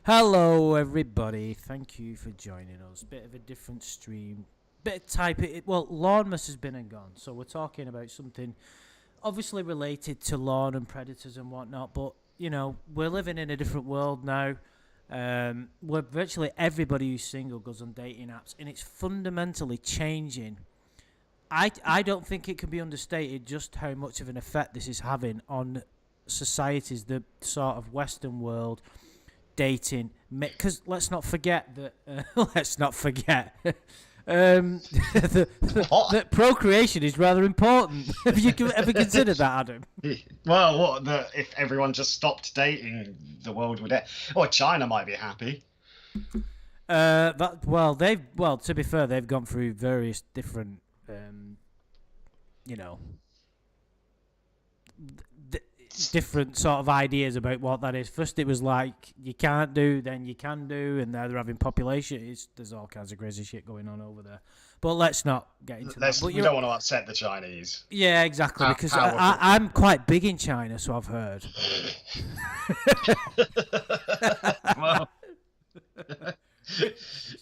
Hello, everybody. Thank you for joining us. Bit of a different stream. Bit of type it. Well, Lawnmas has been and gone, so we're talking about something obviously related to lawn and predators and whatnot. But we're living in a different world now. Where virtually everybody who's single goes on dating apps, and it's fundamentally changing. I don't think it can be understated just how much of an effect this is having on societies, the sort of Western world dating, because let's not forget that that procreation is rather important. Have you ever considered that, Adam? Well, if everyone just stopped dating, the world would end. Or China might be happy. To be fair, they've gone through various different, you know, different sort of ideas about what that is. First, it was like you can't do, then you can do, and now they're having population. There's all kinds of crazy shit going on over there. But let's not get into that. But we don't want to upset the Chinese. Yeah, exactly. Because I'm quite big in China, so I've heard. Well, do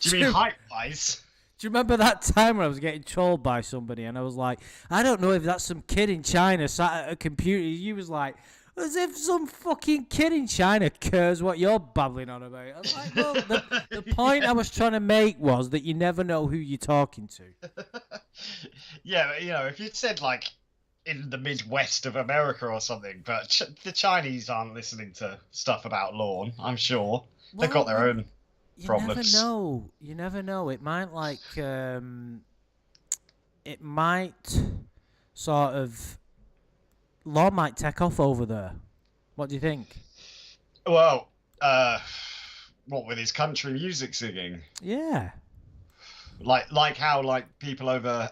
you mean height-wise? Do you remember that time where I was getting trolled by somebody and I was like, I don't know if that's some kid in China sat at a computer. You was like, as if some fucking kid in China cares what you're babbling on about. I was like, well, the point I was trying to make was that you never know who you're talking to. Yeah, if you'd said, like, in the Midwest of America or something, but the Chinese aren't listening to stuff about lawn, I'm sure. Well, they've got their own problems. You never know. It might sort of, law might take off over there. What do you think? Well, what with his country music singing? Yeah. Like how people over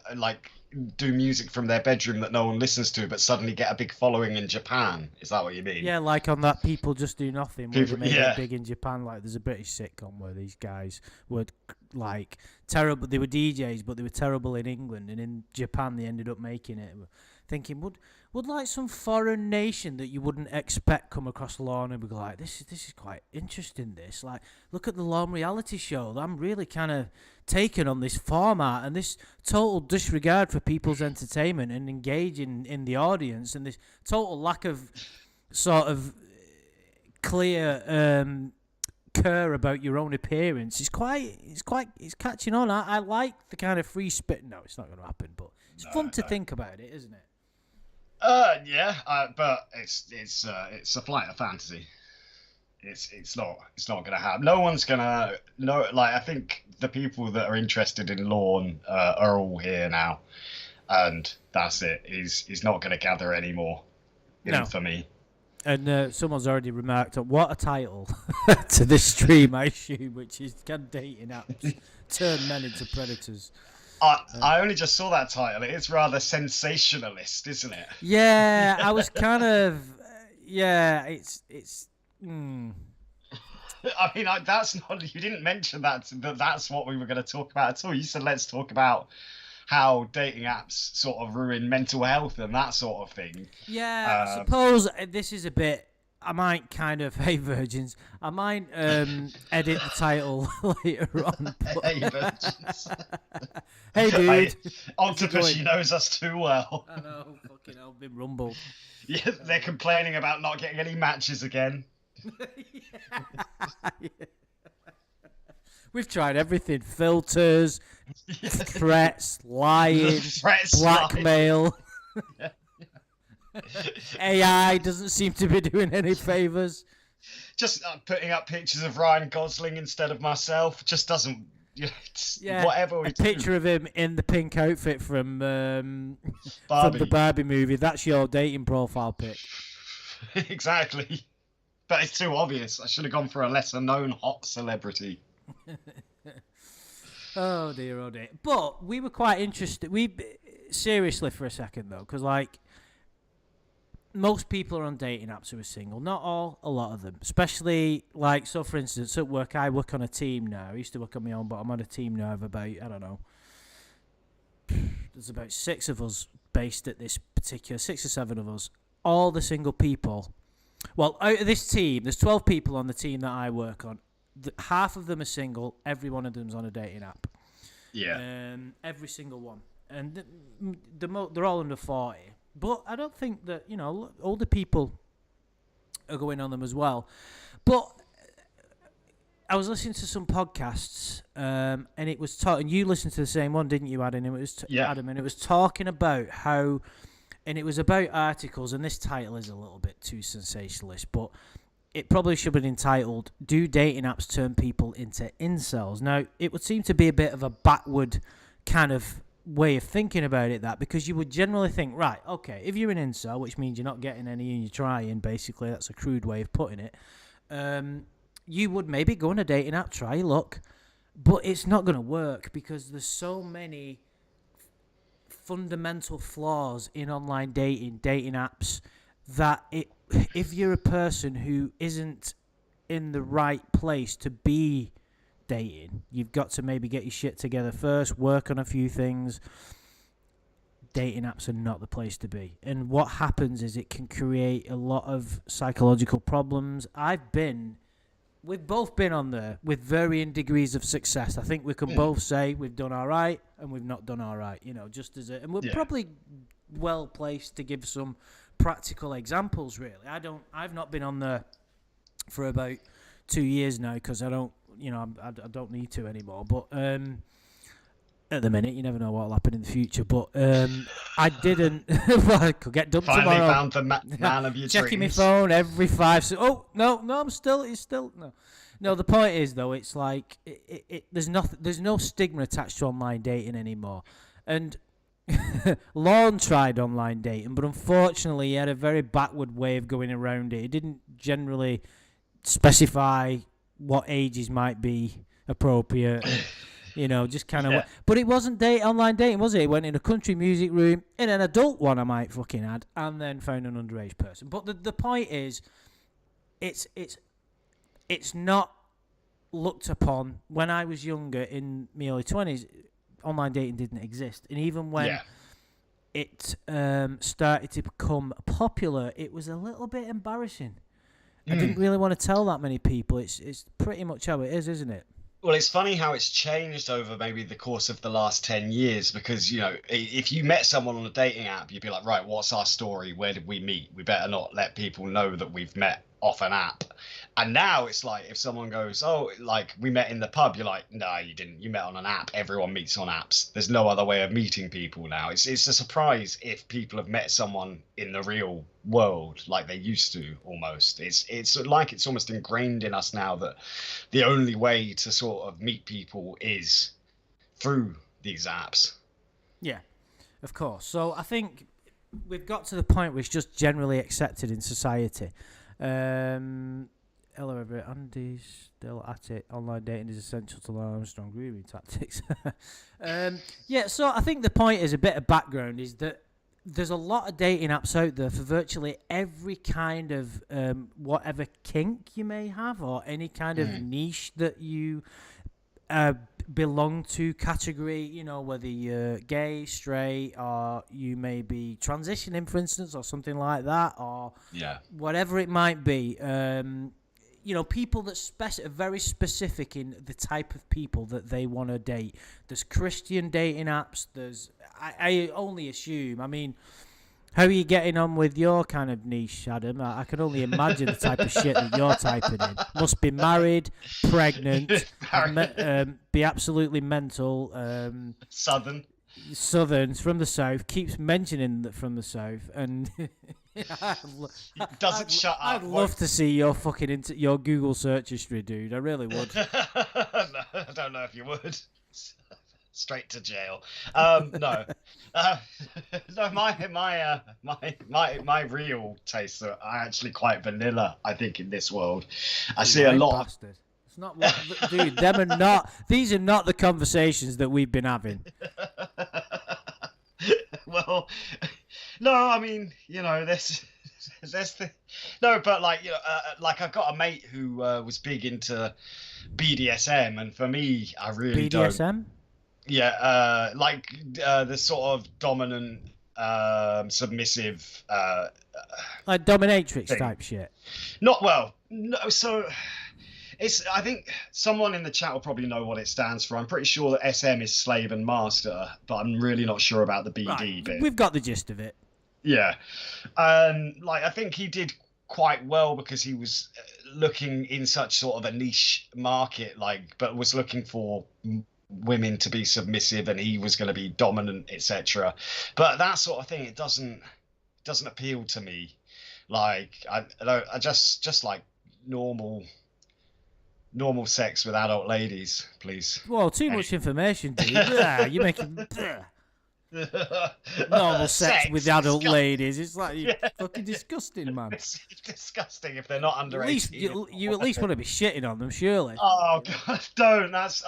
do music from their bedroom that no one listens to, but suddenly get a big following in Japan. Is that what you mean? Yeah, like on that People Just Do Nothing, where they made it big in Japan. Like, there's a British sitcom where these guys were like terrible. They were DJs, but they were terrible in England, and in Japan they ended up making it. Thinking, would like some foreign nation that you wouldn't expect come across lawn and be like, this is quite interesting. This, like, look at the lawn reality show. I'm really kind of taken on this format and this total disregard for people's entertainment and engaging in the audience, and this total lack of sort of clear care about your own appearance. It's catching on. I like the kind of free spit. No, it's not going to happen, but it's fun to think about it, isn't it? But it's a flight of fantasy. It's not going to happen. No one's going to I think the people that are interested in lawn are all here now, and that's it. He's not going to gather anymore. Infamy. And someone's already remarked on what a title to this stream, I assume, which is "Can dating apps turn men into predators?" I only just saw that title. It's rather sensationalist, isn't it? Yeah, I was kind of. It's. I mean, that's not. You didn't mention that that's what we were going to talk about at all. You said let's talk about how dating apps sort of ruin mental health and that sort of thing. Yeah, I suppose this is a bit. I might kind of, hey virgins, I might edit the title later on. Hey virgins. Hey dude. Octopus, he knows us too well. I know, fucking hell, been rumbled. Yeah, they're complaining about not getting any matches again. Yeah. We've tried everything: filters, threats, lying, blackmail. Yeah. AI doesn't seem to be doing any favors. Just putting up pictures of Ryan Gosling instead of myself just doesn't. Whatever we do. Picture of him in the pink outfit from the Barbie movie. That's your dating profile pic. Exactly. But it's too obvious. I should have gone for a lesser known hot celebrity. Oh dear. But we were quite interested. Seriously for a second though, because most people are on dating apps who are single. Not all, a lot of them. Especially, so for instance, at work, I work on a team now. I used to work on my own, but I'm on a team now of about, I don't know, there's about 6 of us based at this particular, 6 or 7 of us. All the single people. Well, out of this team, there's 12 people on the team that I work on. half of them are single. Every one of them's on a dating app. Yeah. Every single one, and they're all under 40. But I don't think that older people are going on them as well. But I was listening to some podcasts, and it was and you listened to the same one, didn't you, Adam? Adam, and it was talking about how, and it was about articles, and this title is a little bit too sensationalist, but it probably should have been entitled, "Do Dating Apps Turn People into Incels?" Now, it would seem to be a bit of a backward kind of way of thinking about it, because you would generally think, right, okay, if you're an incel, which means you're not getting any and you're trying, basically, that's a crude way of putting it, you would maybe go on a dating app, try your luck, but it's not going to work because there's so many fundamental flaws in online dating apps, that if you're a person who isn't in the right place to be dating, you've got to maybe get your shit together first, work on a few things. Dating apps are not the place to be. And what happens is it can create a lot of psychological problems. We've both been on there with varying degrees of success. I think we can both say we've done all right and we've not done all right, and we're probably well placed to give some practical examples, really. I've not been on there for about 2 years now because I don't need to anymore. But at the minute, you never know what'll happen in the future. But I didn't. Well, I could get dumped Finally tomorrow. found the man of your Checking dreams. my phone every 5 seconds. Oh no, it's still no. No, the point is though, it's like there's no stigma attached to online dating anymore, and Lorne tried online dating, but unfortunately he had a very backward way of going around it. He didn't generally specify what ages might be appropriate. Just kind of. Yeah. But it wasn't online dating, was it? He went in a country music room, in an adult one I might fucking add, and then found an underage person. But the point is, it's not looked upon. When I was younger, in my early 20s, online dating didn't exist. And even when it started to become popular, it was a little bit embarrassing. I didn't really want to tell that many people. It's pretty much how it is, isn't it? Well, it's funny how it's changed over maybe the course of the last 10 years because, if you met someone on a dating app, you'd be like, right, what's our story? Where did we meet? We better not let people know that we've met off an app. And now it's like if someone goes, oh, like we met in the pub, you're like, no, you didn't. You met on an app. Everyone meets on apps. There's no other way of meeting people now. It's a surprise if people have met someone in the real world like they used to almost. It's like it's almost ingrained in us now that the only way to sort of meet people is through these apps. Yeah, of course. So I think we've got to the point where it's just generally accepted in society. Hello, everyone. Andy's still at it. Online dating is essential to learn strong grooming tactics. So I think the point is a bit of background is that there's a lot of dating apps out there for virtually every kind of whatever kink you may have or any kind of niche that you belong to category, whether you're gay, straight, or you may be transitioning, for instance, or something like that, or whatever it might be. People that are very specific in the type of people that they want to date. There's Christian dating apps. I only assume. I mean, how are you getting on with your kind of niche, Adam? I can only imagine the type of shit that you're typing in. Must be married, pregnant, be absolutely mental. Southern, from the south. Keeps mentioning that from the south, and doesn't shut up. I'd love to see your fucking into your Google search history, dude. I really would. No, I don't know if you would. Straight to jail. No. No, my real tastes are actually quite vanilla, I think, in this world. I see a lot. Bastard. It's not what, dude, them are not. These are not the conversations that we've been having. Well, no, I mean, there's the no, but like like I've got a mate who was big into BDSM, and for me, I really BDSM? don't. Yeah, like the sort of dominant, submissive, like dominatrix thing. type shit. Not well. No, so I think someone in the chat will probably know what it stands for. I'm pretty sure that SM is slave and master, but I'm really not sure about the Right, BD bit. we've got the gist of it. Yeah. Like I think he did quite well because he was looking in such sort of a niche market, like, but was looking for women to be submissive and he was going to be dominant, etc. But that sort of thing, it doesn't appeal to me. Like I just like normal sex with adult ladies, please. Well, too much information, dude. You're making normal sex with adult ladies. It's like you're fucking disgusting, man. It's disgusting if they're not under At least 18. you at least want to be shitting on them, surely. Oh God, don't. That's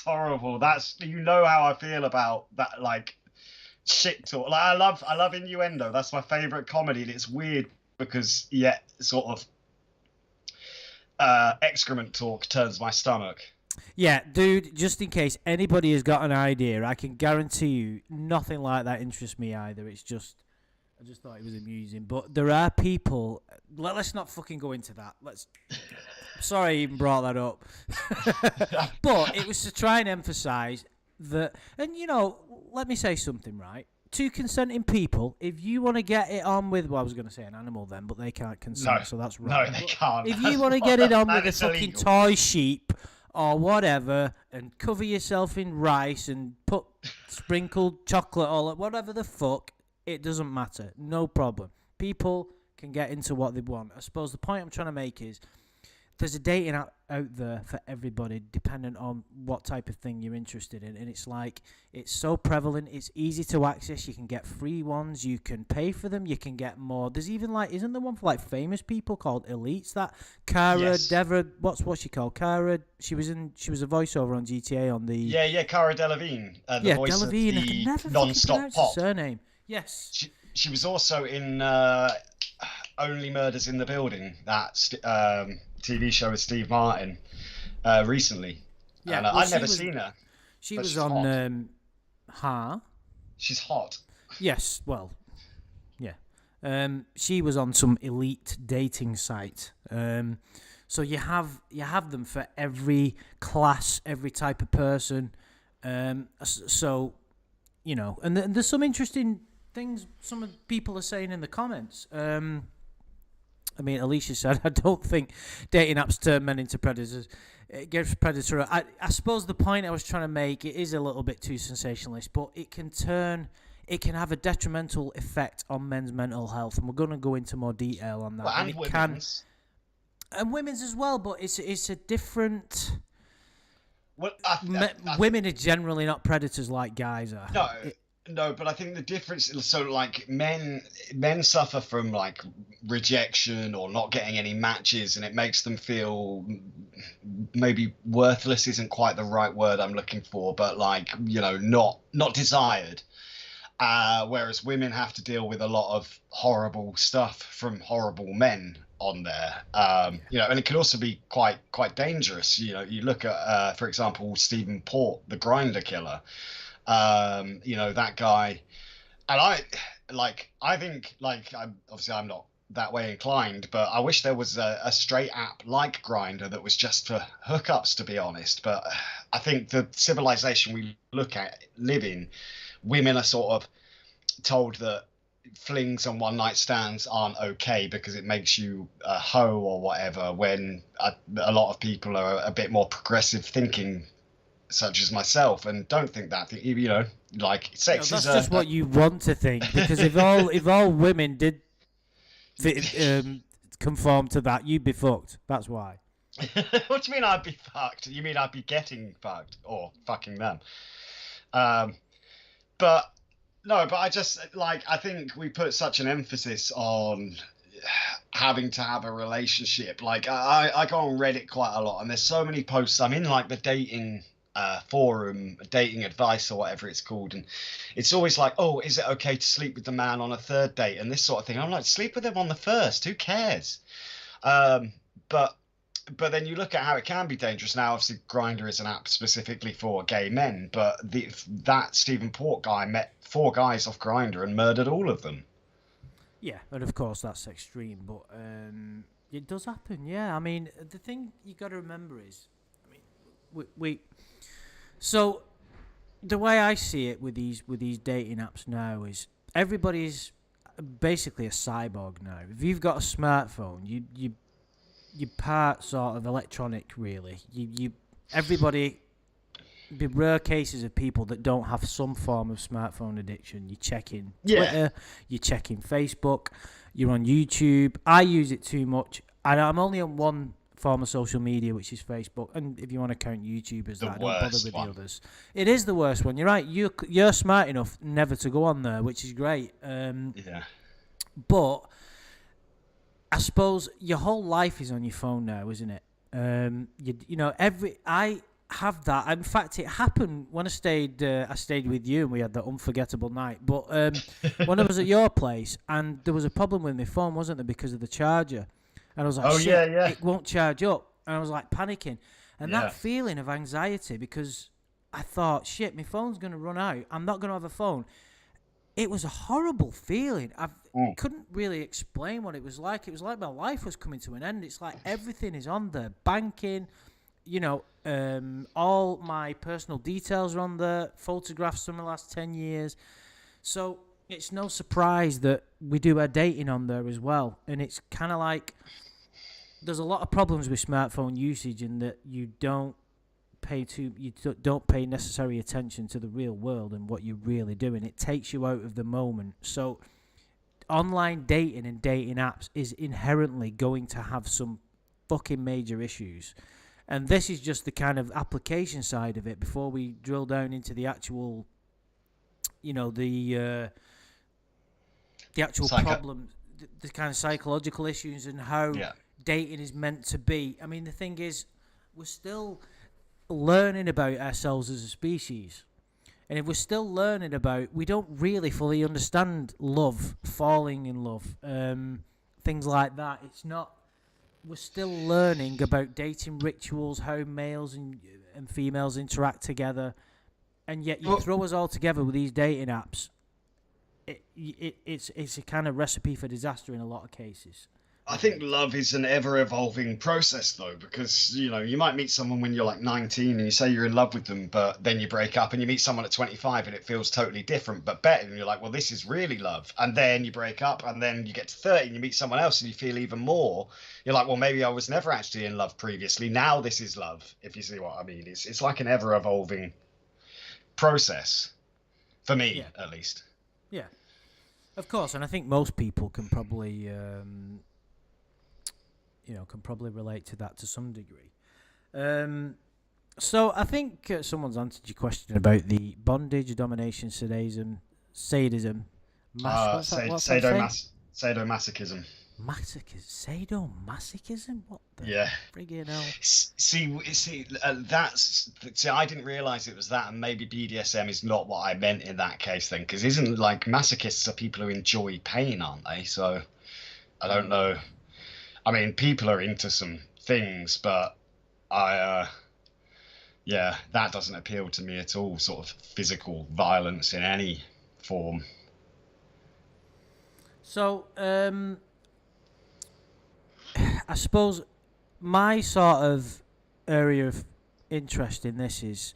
horrible. You know how I feel about that, like shit talk. Like I love innuendo. That's my favorite comedy, and it's weird because sort of excrement talk turns my stomach. Yeah, dude, just in case anybody has got an idea, I can guarantee you nothing like that interests me either. It's just, I just thought it was amusing. But there are people, let's not fucking go into that. Sorry I even brought that up. But it was to try and emphasise that, and let me say something, right? Two consenting people, if you want to get it on with, well, I was going to say an animal then, but they can't consent, so that's wrong. No, they can't. If you want to get it on with a fucking illegal. toy sheep or whatever, and cover yourself in rice and put sprinkled chocolate all whatever the fuck, it doesn't matter. No problem. People can get into what they want. I suppose the point I'm trying to make is there's a dating app out there for everybody, depending on what type of thing you're interested in. And it's like, it's so prevalent, it's easy to access. You can get free ones, you can pay for them, you can get more. There's even isn't there one for famous people called Elites? That Cara Devra, what's she called? Cara, she was a voiceover on GTA on the. Yeah, Cara Delevingne. The voice Delevingne. of I can never non-stop pop. her surname. Yes. She was also in Only Murders in the Building, that TV show with Steve Martin recently. Yeah, and I've never seen her. She was on She's hot. Yes, well, yeah. She was on some elite dating site. So you have them for every class, every type of person. So, and there's some interesting things some of the people are saying in the comments. I mean, Alicia said, I don't think dating apps turn men into predators. It gives predator. I suppose the point I was trying to make, it is a little bit too sensationalist, but it can have a detrimental effect on men's mental health, and we're going to go into more detail on that. Well, and women's. And women's as well, but it's a different. Well, women are generally not predators like guys are. No, but I think the difference. So, like, men suffer from like rejection or not getting any matches, and it makes them feel maybe worthless isn't quite the right word I'm looking for, but like not desired. Whereas women have to deal with a lot of horrible stuff from horrible men on there, and it can also be quite dangerous. You look at, for example, Stephen Port, the Grinder killer. That guy, and I think I'm not that way inclined, but I wish there was a straight app like Grindr that was just for hookups, to be honest. But I think the civilization we live in, women are sort of told that flings and one night stands aren't okay because it makes you a hoe or whatever, when a lot of people are a bit more progressive thinking, such as myself, and don't think that like sex that's is just what you want to think, because if all women did conform to that, you'd be fucked. That's why. What do you mean I'd be fucked? You mean I'd be getting fucked or fucking them? But I just I think we put such an emphasis on having to have a relationship. Like I go on Reddit quite a lot, and there's so many posts. I'm in like the dating forum, dating advice or whatever it's called, and it's always like, oh, is it okay to sleep with the man on a third date and this sort of thing. I'm like, sleep with them on the first, who cares? But then you look at how it can be dangerous. Now obviously Grindr is an app specifically for gay men, but that Stephen Port guy met 4 guys off Grindr and murdered all of them. Yeah, and of course that's extreme, but It does happen, yeah. I mean, the thing you got to remember is, I mean, we so the way I see it with these dating apps now is everybody's basically a cyborg now. If you've got a smartphone, you part sort of electronic, really. You everybody. Be rare cases of people that don't have some form of smartphone addiction. You're checking Twitter, you're checking Facebook, you're on YouTube. I use it too much, and I'm only on one form of social media, which is Facebook. And if you want to count YouTube as that, I don't bother with the others. It is the worst one. You're right. You're smart enough never to go on there, which is great. Yeah. But I suppose your whole life is on your phone now, isn't it? I have that. In fact, it happened when I stayed with you and we had that unforgettable night. But when I was at your place, and there was a problem with my phone, wasn't there, because of the charger? And I was like, shit, it won't charge up. And I was like panicking. And that feeling of anxiety, because I thought, shit, my phone's going to run out. I'm not going to have a phone. It was a horrible feeling. I couldn't really explain what it was like. It was like my life was coming to an end. It's like everything is on there. Banking, all my personal details are on there. Photographs from the last 10 years. So it's no surprise that we do our dating on there as well. And it's kind of like there's a lot of problems with smartphone usage in that you don't pay necessary attention to the real world and what you're really doing. It takes you out of the moment. So online dating and dating apps is inherently going to have some fucking major issues. And this is just the kind of application side of it before we drill down into the actual, the actual problems, the kind of psychological issues and how dating is meant to be. I mean, the thing is, we're still learning about ourselves as a species. And if we're still learning about, we don't really fully understand love, falling in love, things like that. It's not, we're still learning about dating rituals, how males and females interact together. And yet you throw us all together with these dating apps. It's a kind of recipe for disaster in a lot of cases. I think love is an ever-evolving process, though, because, you might meet someone when you're like 19 and you say you're in love with them, but then you break up and you meet someone at 25 and it feels totally different, but better. And you're like, well, this is really love. And then you break up and then you get to 30 and you meet someone else and you feel even more. You're like, well, maybe I was never actually in love previously. Now this is love, if you see what I mean. It's like an ever-evolving process, for me, at least. Yeah, of course. And I think most people can probably... can probably relate to that to some degree. So I think someone's answered your question about the bondage, domination, sadism. Sadomasochism. Sadomasochism? What the friggin' hell? See, I didn't realise it was that, and maybe BDSM is not what I meant in that case then, because isn't like masochists are people who enjoy pain, aren't they? So I don't know. I mean, people are into some things, but that doesn't appeal to me at all, sort of physical violence in any form. So, I suppose my sort of area of interest in this is,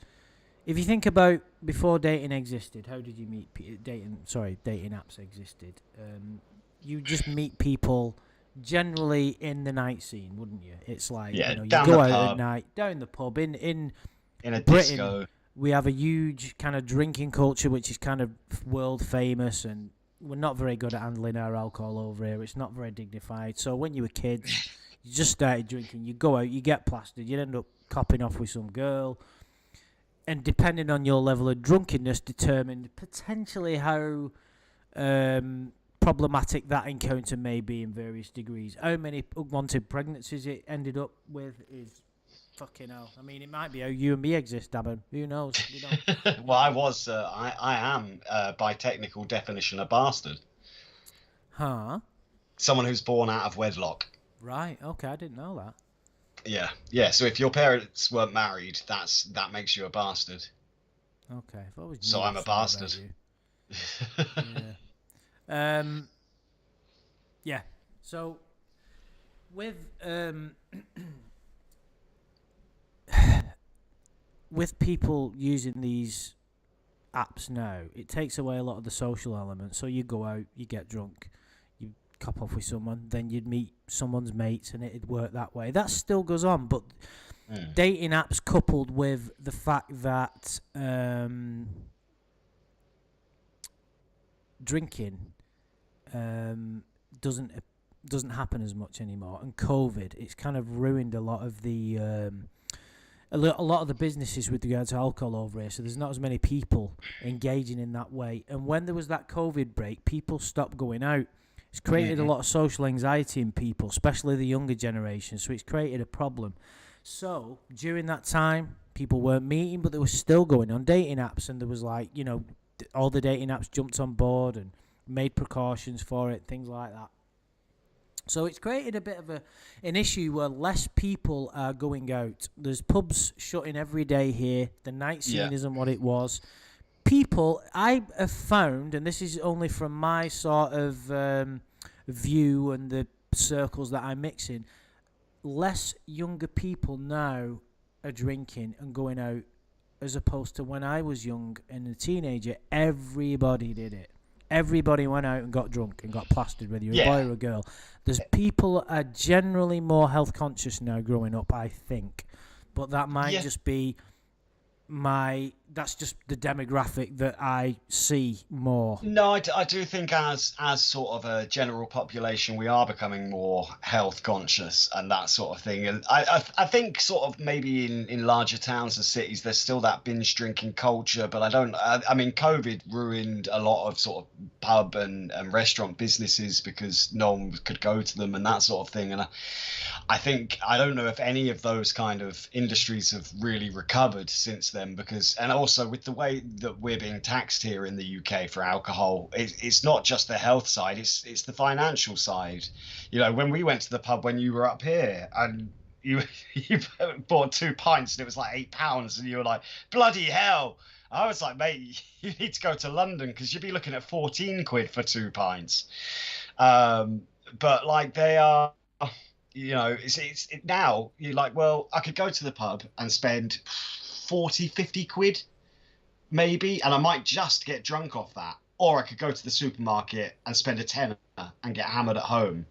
if you think about before dating existed, how did you meet dating apps existed? You just meet people... generally in the night scene, wouldn't you? It's like you go out at night, down the pub. In a Britain, disco. We have a huge kind of drinking culture, which is kind of world famous, and we're not very good at handling our alcohol over here. It's not very dignified. So when you were kids, you just started drinking. You go out, you get plastered, you end up copping off with some girl, and depending on your level of drunkenness, determined potentially how. Problematic that encounter may be in various degrees. How many unwanted pregnancies it ended up with is fucking hell. I mean, it might be how you and me exist, Dabin. Who knows? Well, I am, by technical definition, a bastard. Huh? Someone who's born out of wedlock. Right, okay, I didn't know that. Yeah, so if your parents weren't married, that makes you a bastard. Okay. So I'm a bastard. Yeah. So with with people using these apps now, it takes away a lot of the social element. So you go out, you get drunk, you cop off with someone, then you'd meet someone's mates, and it'd work that way. That still goes on, but dating apps coupled with the fact that drinking doesn't happen as much anymore, and COVID, it's kind of ruined a lot of the a lot of the businesses with regard to alcohol over here. So there's not as many people engaging in that way. And when there was that COVID break, people stopped going out. It's created a lot of social anxiety in people, especially the younger generation. So it's created a problem. So during that time, people weren't meeting, but they were still going on dating apps. And there was like, all the dating apps jumped on board and made precautions for it, things like that. So it's created a bit of an issue where less people are going out. There's pubs shutting every day here. The night scene isn't what it was. People, I have found, and this is only from my sort of view and the circles that I mix in, less younger people now are drinking and going out as opposed to when I was young and a teenager. Everybody did it. Everybody went out and got drunk and got plastered, whether you're a boy or a girl. There's people are generally more health conscious now growing up, I think. But that might just be that's just the demographic that I see more. No, I do think as sort of a general population, we are becoming more health conscious and that sort of thing. And I think sort of maybe in larger towns and cities, there's still that binge drinking culture. But I mean, COVID ruined a lot of sort of pub and restaurant businesses because no one could go to them and that sort of thing. And I don't know if any of those kind of industries have really recovered since then, because, and also with the way that we're being taxed here in the UK for alcohol, it's not just the health side, it's the financial side. When we went to the pub when you were up here and you bought 2 pints and it was like £8 and you were like, bloody hell. I was like, mate, you need to go to London because you'd be looking at 14 quid for 2 pints. But like they are, it's now you're like, well, I could go to the pub and spend 40-50 quid maybe, and I might just get drunk off that, or I could go to the supermarket and spend a tenner and get hammered at home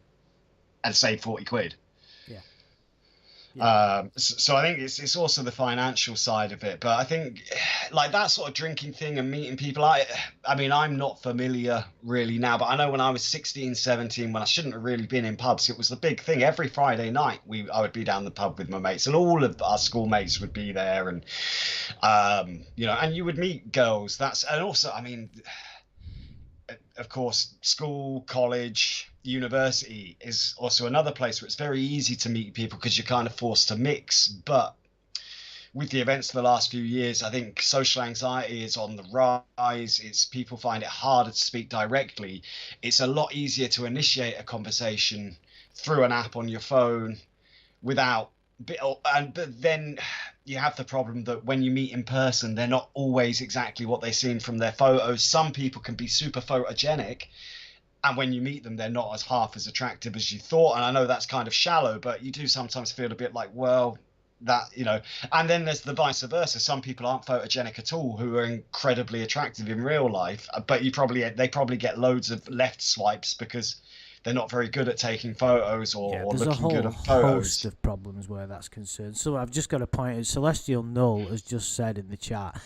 and save 40 quid. So I think it's also the financial side of it, but I think like that sort of drinking thing and meeting people, I mean, I'm not familiar really now, but I know when I was 16, 17, when I shouldn't have really been in pubs, it was the big thing. Every Friday night I would be down the pub with my mates, and all of our schoolmates would be there, and and you would meet girls. And also, I mean, of course, school, college, university is also another place where it's very easy to meet people because you're kind of forced to mix. But with the events of the last few years, I think social anxiety is on the rise. People find it harder to speak directly. It's a lot easier to initiate a conversation through an app on your phone but then you have the problem that when you meet in person, they're not always exactly what they seem from their photos. Some people can be super photogenic, and when you meet them, they're not as half as attractive as you thought. And I know that's kind of shallow, but you do sometimes feel a bit like, well, that, and then there's the vice versa. Some people aren't photogenic at all who are incredibly attractive in real life, but they probably get loads of left swipes because they're not very good at taking photos or looking good at photos. There's a whole host of problems where that's concerned. So I've just got a point. Celestial Null has just said in the chat,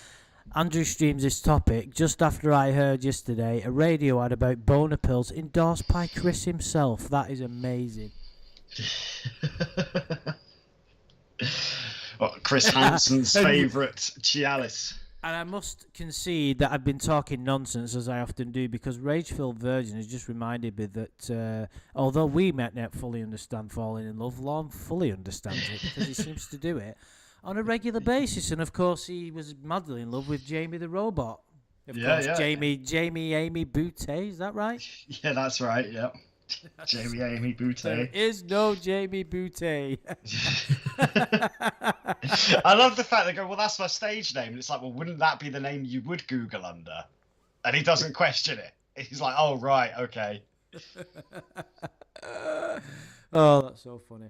Andrew streams this topic just after I heard yesterday a radio ad about boner pills endorsed by Chris himself. That is amazing. Chris Hansen's favourite Cialis. And I must concede that I've been talking nonsense, as I often do, because Rage-Filled Virgin has just reminded me that although we might not fully understand falling in love, Lorne fully understands it because he seems to do it on a regular basis. And, of course, he was madly in love with Jamie the Robot. Of course, Jamie Amy Boutte, is that right? Yeah, that's right, yeah. Jamie Amy Boutte. There is no Jamie Boutte. I love the fact they go, well, that's my stage name. And it's like, well, wouldn't that be the name you would Google under? And he doesn't question it. He's like, oh, right, okay. Oh, that's so funny.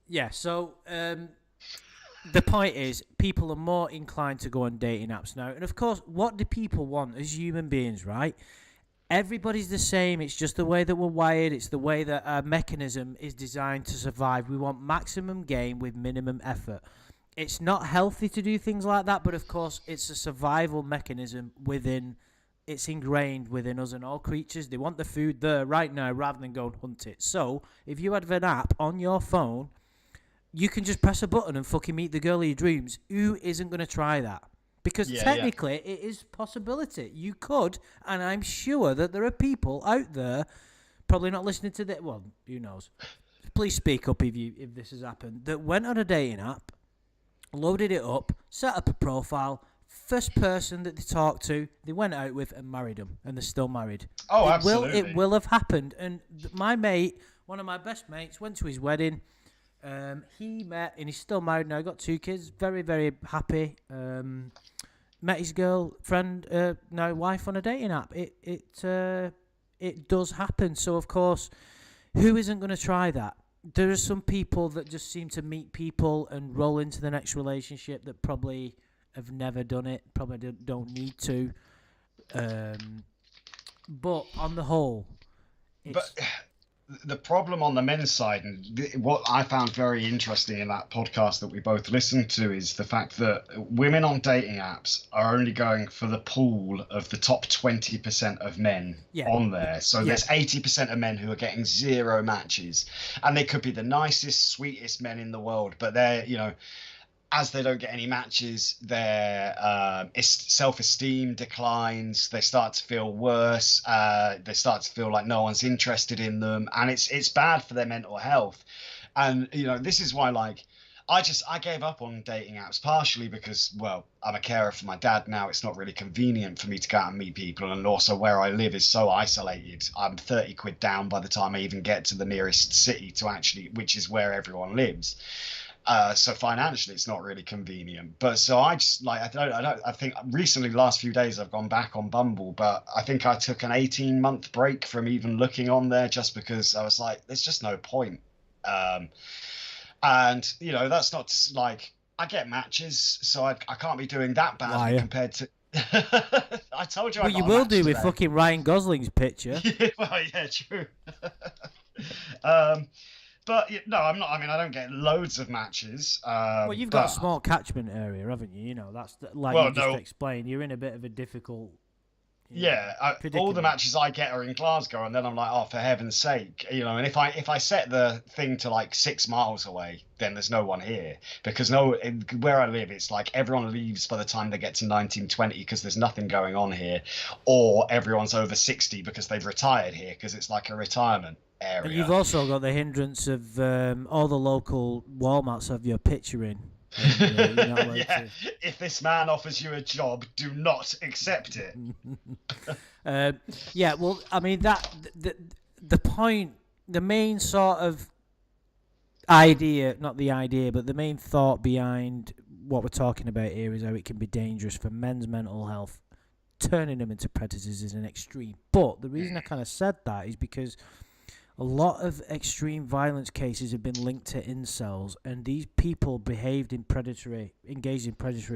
Yeah, so the point is, people are more inclined to go on dating apps now. And of course, what do people want as human beings, right? Everybody's the same. It's just the way that we're wired. It's the way that our mechanism is designed to survive. We want maximum gain with minimum effort. It's not healthy to do things like that, but of course, it's a survival mechanism within. It's ingrained within us and all creatures. They want the food there right now rather than go and hunt it. So, if you have an app on your phone, you can just press a button and fucking meet the girl of your dreams. Who isn't going to try that? Because technically, it is a possibility. You could, and I'm sure that there are people out there, probably not listening to this. Well, who knows? Please speak up if this has happened. That went on a dating app, loaded it up, set up a profile. First person that they talked to, they went out with and married them, and they're still married. Oh, absolutely. It will have happened. And my mate, one of my best mates, went to his wedding. He met, and he's still married now. Got 2 kids. Very, very happy. Met his girlfriend, now wife, on a dating app. It does happen. So of course, who isn't going to try that? There are some people that just seem to meet people and roll into the next relationship that probably have never done it, probably don't need to. But on the whole, but the problem on the men's side, and what I found very interesting in that podcast that we both listened to, is the fact that women on dating apps are only going for the pool of the top 20% of men on there. So there's 80% of men who are getting 0 matches, and they could be the nicest, sweetest men in the world, but they're, as they don't get any matches, their self-esteem declines. They start to feel worse. They start to feel like no one's interested in them, and it's bad for their mental health. And this is why, like, I gave up on dating apps, partially because, well, I'm a carer for my dad now. It's not really convenient for me to go out and meet people, and also where I live is so isolated. I'm 30 quid down by the time I even get to the nearest city which is where everyone lives. So financially, it's not really convenient. But so I just I think recently, last few days, I've gone back on Bumble, but I think I took an 18-month break from even looking on there just because I was like, there's just no point. And that's not like I get matches, so I can't be doing that badly compared to. I told you. Well, you will do with fucking Ryan Gosling's picture. Well, yeah, true. But no, I'm not. I mean, I don't get loads of matches. Well, you've got a small catchment area, haven't you? That's you just explained. You're in a bit of a difficult. All the matches I get are in Glasgow, and then I'm like, oh, for heaven's sake, And if I set the thing to like 6 miles away, then there's no one here because where I live, it's like everyone leaves by the time they get to 1920 because there's nothing going on here, or everyone's over 60 because they've retired here because it's like a retirement area. And you've also got the hindrance of all the local Walmarts have your picture in. And, if this man offers you a job, do not accept it. Well, I mean the point, the main sort of idea, not the idea, but the main thought behind what we're talking about here is how it can be dangerous for men's mental health. Turning them into predators is an extreme. But the reason I kind of said that is because a lot of extreme violence cases have been linked to incels, and these people engaged in predatory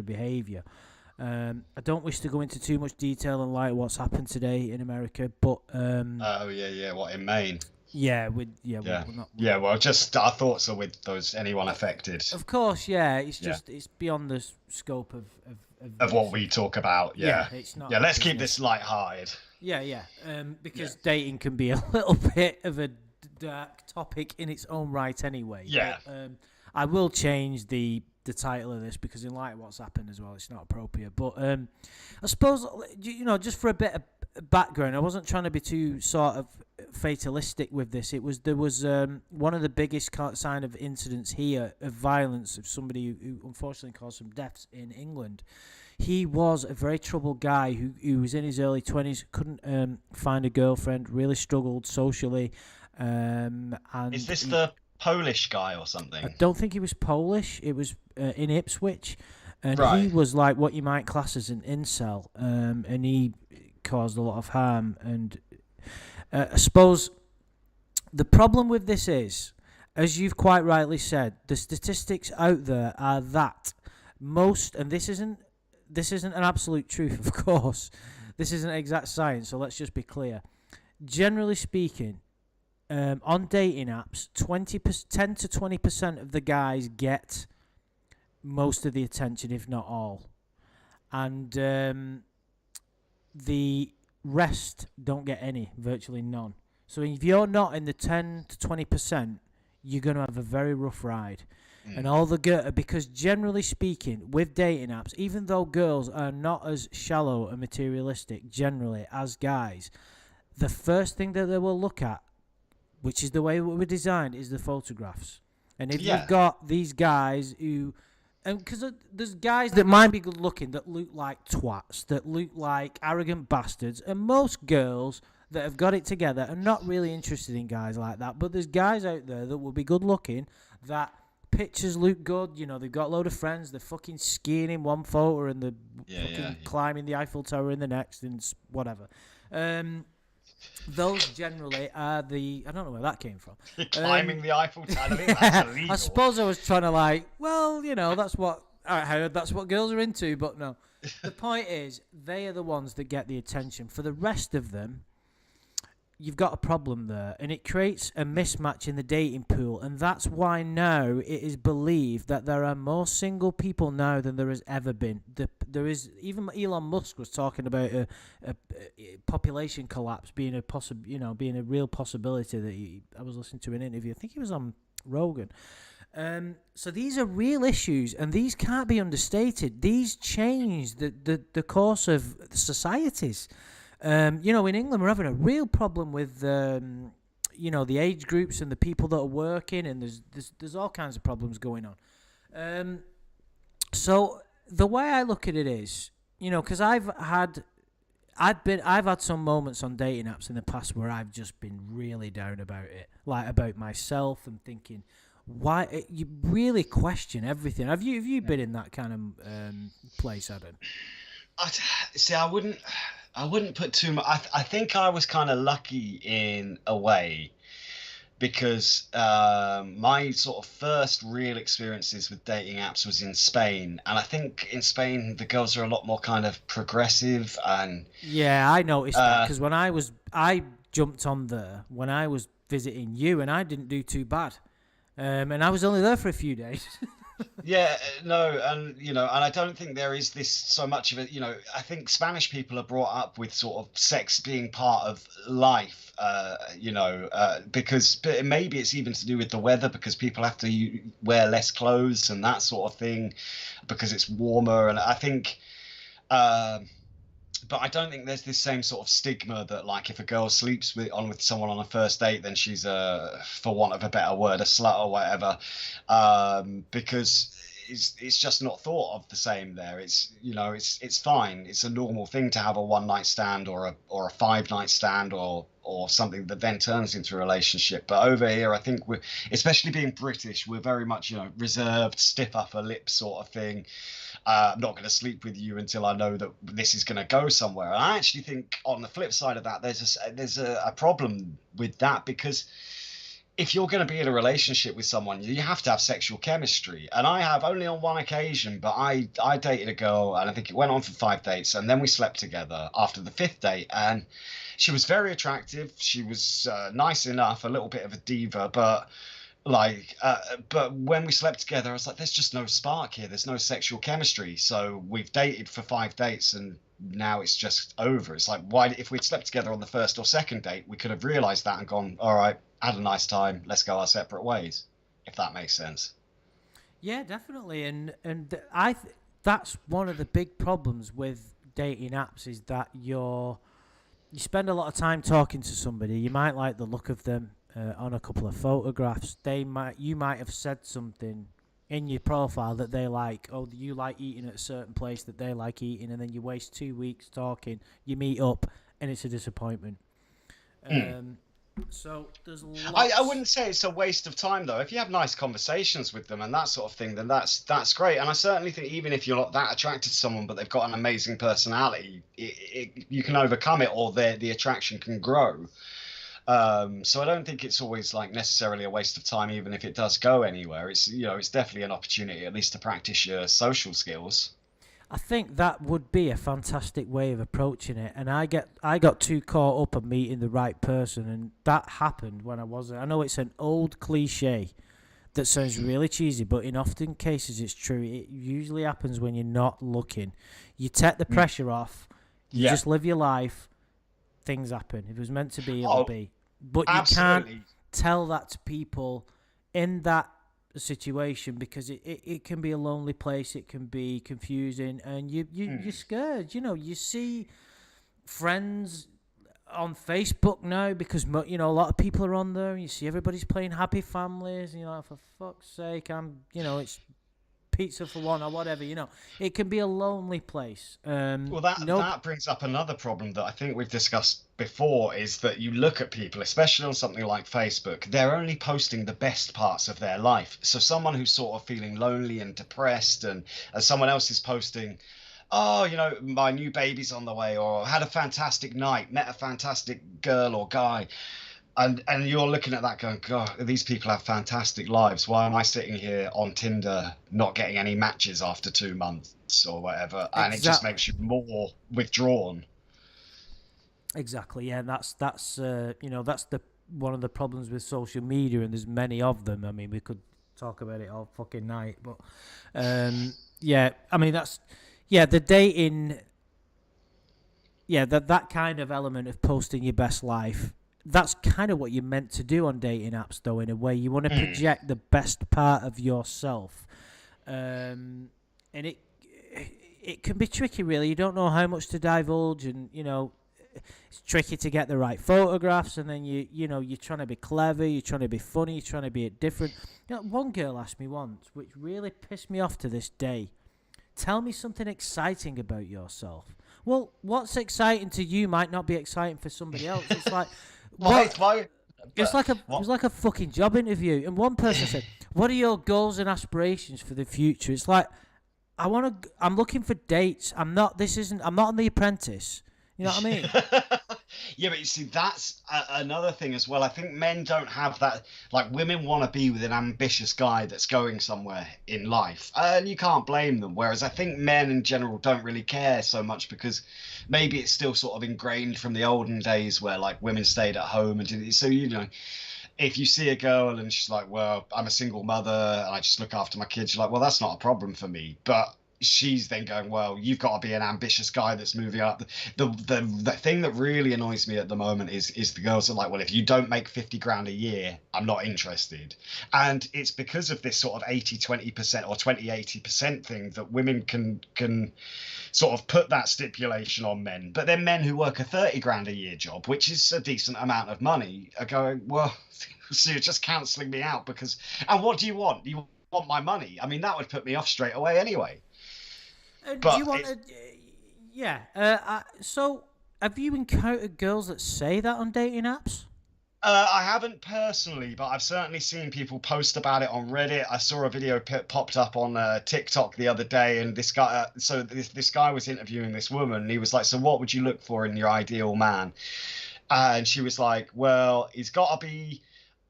behaviour. I don't wish to go into too much detail in light of what's happened today in America, but what, in Maine? Well, just our thoughts are with anyone affected. Of course, it's just it's beyond the scope of what we talk about. It's not. Yeah, let's keep this light-hearted. Because dating can be a little bit of a dark topic in its own right anyway. But, I will change the title of this because in light of what's happened as well, it's not appropriate. But I suppose, just for a bit of background, I wasn't trying to be too sort of fatalistic with this. There was one of the biggest sign of incidents here of violence of somebody who unfortunately caused some deaths in England. He was a very troubled guy who was in his early 20s, couldn't find a girlfriend, really struggled socially. And is this the Polish guy or something? I don't think he was Polish. It was in Ipswich. And right. He was like what you might class as an incel. And he caused a lot of harm. And I suppose The problem with this is, as you've quite rightly said, the statistics out there are that most, and this isn't an absolute truth, of course. This isn't exact science, so let's just be clear. Generally speaking, on dating apps, 10 to 20% of the guys get most of the attention, if not all, and the rest don't get any, virtually none. So if you're not in the 10 to 20%, you're going to have a very rough ride. And all the because generally speaking, with dating apps, even though girls are not as shallow and materialistic generally as guys, the first thing that they will look at, which is the way we're designed, is the photographs. And if you've got these guys who, and because there's guys that might be good looking that look like twats, that look like arrogant bastards, and most girls that have got it together are not really interested in guys like that. But there's guys out there that will be good looking, that pictures look good, you know, they've got a load of friends, they're fucking skiing in one photo and they're climbing the Eiffel Tower in the next and whatever. Those generally are the... I don't know where that came from. You're climbing the Eiffel Tower. I think that's illegal. I suppose I was trying to well, you know, that's what... I heard that's what girls are into, but no. The point is, they are the ones that get the attention. For the rest of them, you've got a problem there, and it creates a mismatch in the dating pool, and that's why now it is believed that there are more single people now than there has ever been. There is, even Elon Musk was talking about a population collapse being being a real possibility. I was listening to an interview. I think he was on Rogan. So these are real issues, and these can't be understated. These change the course of societies. In England, we're having a real problem with, the age groups and the people that are working, and there's all kinds of problems going on. So the way I look at it is, because I've had some moments on dating apps in the past where I've just been really down about it, like about myself, and thinking, why you really question everything. Have you been in that kind of place, Adam? I wouldn't put too much. I think I was kind of lucky in a way, because my sort of first real experiences with dating apps was in Spain, and I think in Spain the girls are a lot more kind of progressive. And yeah, I noticed that, because I jumped on there when I was visiting you, and I didn't do too bad, and I was only there for a few days. And I don't think there is this so much of it. I think Spanish people are brought up with sort of sex being part of life, because maybe it's even to do with the weather, because people have to wear less clothes and that sort of thing because it's warmer. And I think, but I don't think there's this same sort of stigma that, like, if a girl sleeps with someone on a first date, then she's for want of a better word, a slut or whatever, because it's just not thought of the same there. It's fine. It's a normal thing to have a one night stand or a 5-night stand or something that then turns into a relationship. But over here, I think we're, especially being British, we're very much reserved, stiff upper lip sort of thing. I'm not going to sleep with you until I know that this is going to go somewhere. And I actually think on the flip side of that, there's a problem with that, because if you're going to be in a relationship with someone, you have to have sexual chemistry. And I have only on one occasion, but I dated a girl, and I think it went on for 5 dates, and then we slept together after the 5th date. And she was very attractive. She was nice enough, a little bit of a diva, but but when we slept together, I was like, there's just no spark here. There's no sexual chemistry. So we've dated for 5 dates, and now it's just over. It's like, why, if we'd slept together on the first or second date, we could have realized that and gone, all right, had a nice time, let's go our separate ways, if that makes sense. Yeah, definitely. And that's one of the big problems with dating apps, is that you spend a lot of time talking to somebody. You might like the look of them on a couple of photographs. You might have said something in your profile that they like. Oh, you like eating at a certain place that they like eating, and then you waste 2 weeks talking. You meet up, and it's a disappointment. So there's lots... I wouldn't say it's a waste of time, though. If you have nice conversations with them and that sort of thing, then that's great. And I certainly think even if you're not that attracted to someone, but they've got an amazing personality, you can overcome it, or the attraction can grow. So I don't think it's always like necessarily a waste of time, even if it does go anywhere. It's it's definitely an opportunity at least to practice your social skills. I think that would be a fantastic way of approaching it, and I got too caught up on meeting the right person, and that happened when I wasn't. I know it's an old cliche that sounds really cheesy, but in often cases it's true. It usually happens when you're not looking. You take the Mm. pressure off. You Yeah. just live your life. Things happen. If it was meant to be, it'll Oh, be. But you can't absolutely. tell that to people in that situation because it can be a lonely place. It can be confusing, and you're Mm. scared. You see friends on Facebook now because a lot of people are on there, and you see everybody's playing happy families, and you're like, for fuck's sake, it's pizza for one or whatever. It can be a lonely place. Well, that Nope. that brings up another problem that I think we've discussed before, is that you look at people, especially on something like Facebook, they're only posting the best parts of their life. So someone who's sort of feeling lonely and depressed, and someone else is posting, oh, my new baby's on the way, or had a fantastic night, met a fantastic girl or guy. And you're looking at that going, God, these people have fantastic lives. Why am I sitting here on Tinder not getting any matches after 2 months or whatever? And it just Exactly. makes you more withdrawn. Exactly. Yeah. That's the one of the problems with social media, and there's many of them. I mean, we could talk about it all fucking night, but yeah. I mean, the dating. Yeah, that kind of element of posting your best life. That's kind of what you're meant to do on dating apps, though. In a way, you want to Mm. project the best part of yourself, and it can be tricky. Really, you don't know how much to divulge, and it's tricky to get the right photographs, and then you're trying to be clever, you're trying to be funny, you're trying to be different. One girl asked me once, which really pissed me off to this day. Tell me something exciting about yourself. Well, what's exciting to you might not be exciting for somebody else. It's like, Why? what? Why? It's But like it what? was like a fucking job interview. And one person said, "What are your goals and aspirations for the future?" It's like, I'm looking for dates. I'm not. This isn't. I'm not on The Apprentice. You know what I mean? Yeah, but you see, that's another thing as well. I think men don't have that. Like, women want to be with an ambitious guy that's going somewhere in life, and you can't blame them. Whereas I think men in general don't really care so much, because maybe it's still sort of ingrained from the olden days where like women stayed at home and did it. So if you see a girl and she's like, well, I'm a single mother and I just look after my kids, you're like, well, that's not a problem for me. But she's then going, well, you've got to be an ambitious guy that's moving up. The thing that really annoys me at the moment is the girls are like, well, if you don't make 50 grand a year, I'm not interested. And it's because of this sort of 80-20% or 20-80% thing that women can sort of put that stipulation on men. But then men who work a 30 grand a year job, which is a decent amount of money, are going, well, so you're just cancelling me out because, and what do you want? You want my money? I mean, that would put me off straight away anyway. Do you But want it's to? Yeah. So, have you encountered girls that say that on dating apps? I haven't personally, but I've certainly seen people post about it on Reddit. I saw a video popped up on TikTok the other day, and this guy, so this guy was interviewing this woman, and he was like, "So what would you look for in your ideal man?" And she was like, "Well, he's got to be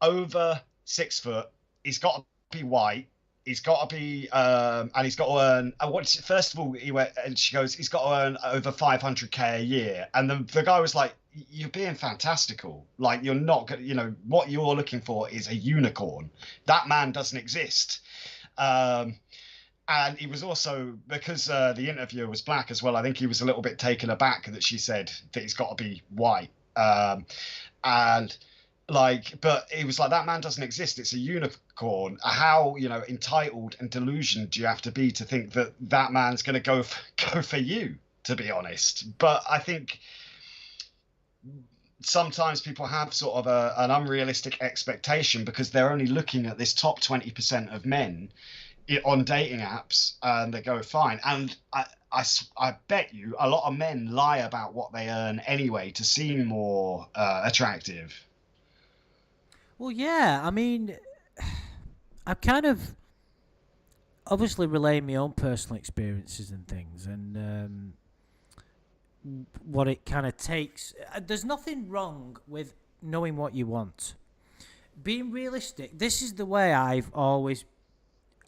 over 6 foot. He's got to be white. He's got to be, and he's got to earn. First of all, he went, and she goes, he's got to earn over 500K a year." And the guy was like, "You're being fantastical. Like, you're not gonna, what you're looking for is a unicorn. That man doesn't exist." Um, and he was also, because the interviewer was black as well, I think he was a little bit taken aback that she said that he's got to be white. And like, but he was like, that man doesn't exist. It's a unicorn. How, entitled and delusioned do you have to be to think that that man's going to go for you, to be honest? But I think sometimes people have sort of an unrealistic expectation because they're only looking at this top 20% of men on dating apps, and they go fine. And I bet you a lot of men lie about what they earn anyway to seem more attractive. Well, yeah. I mean, I'm kind of obviously relaying my own personal experiences and things, and what it kind of takes. There's nothing wrong with knowing what you want. Being realistic. This is the way I always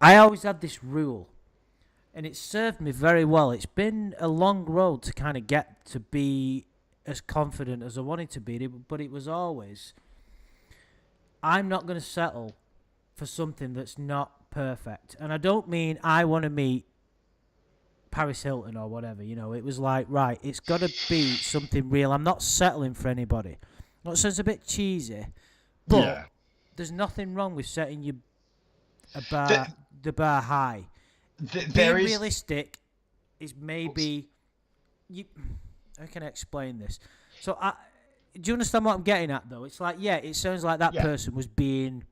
had this rule, and it served me very well. It's been a long road to kind of get to be as confident as I wanted to be, but it was always, I'm not going to settle for something that's not perfect. And I don't mean I want to meet Paris Hilton or whatever, It was like, right, it's got to be something real. I'm not settling for anybody. Not so it's a bit cheesy, but there's nothing wrong with setting the bar high. Being realistic is maybe... How can I explain this? So, do you understand what I'm getting at, though? It's like, it sounds like that person was being...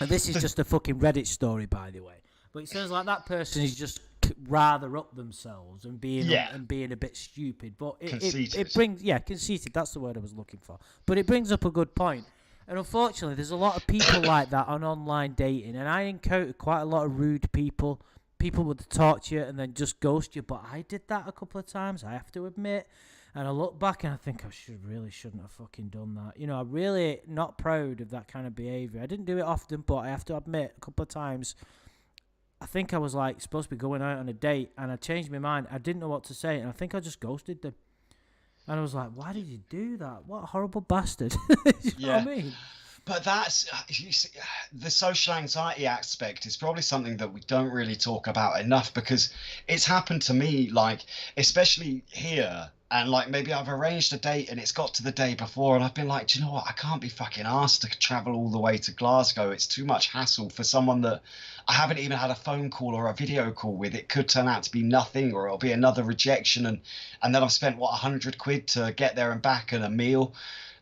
And this is just a fucking Reddit story, by the way. But it sounds like that person is just rather up themselves and being a bit stupid. But it brings... Yeah, conceited, that's the word I was looking for. But it brings up a good point. And unfortunately, there's a lot of people like that on online dating. And I encounter quite a lot of rude people. People would talk to you and then just ghost you. But I did that a couple of times, I have to admit. And I look back and I think I shouldn't have fucking done that. I'm really not proud of that kind of behaviour. I didn't do it often, but I have to admit, a couple of times, I think I was like supposed to be going out on a date and I changed my mind. I didn't know what to say and I think I just ghosted them. And I was like, why did you do that? What a horrible bastard. You know what I mean? But that's, you see, the social anxiety aspect is probably something that we don't really talk about enough, because it's happened to me, like, especially here. And like, maybe I've arranged a date and it's got to the day before and I've been like, do you know what? I can't be fucking asked to travel all the way to Glasgow. It's too much hassle for someone that I haven't even had a phone call or a video call with. It could turn out to be nothing, or it'll be another rejection. And then I've spent, what, £100 to get there and back and a meal.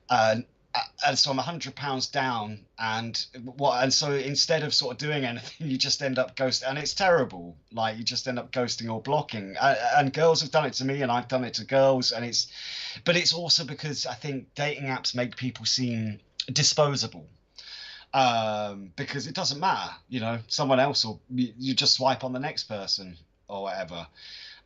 And so I'm £100 down, and so instead of sort of doing anything, you just end up ghosting, and it's terrible. Like, you just end up ghosting or blocking. And girls have done it to me, and I've done it to girls, but it's also because I think dating apps make people seem disposable. Because it doesn't matter, someone else, or you just swipe on the next person or whatever.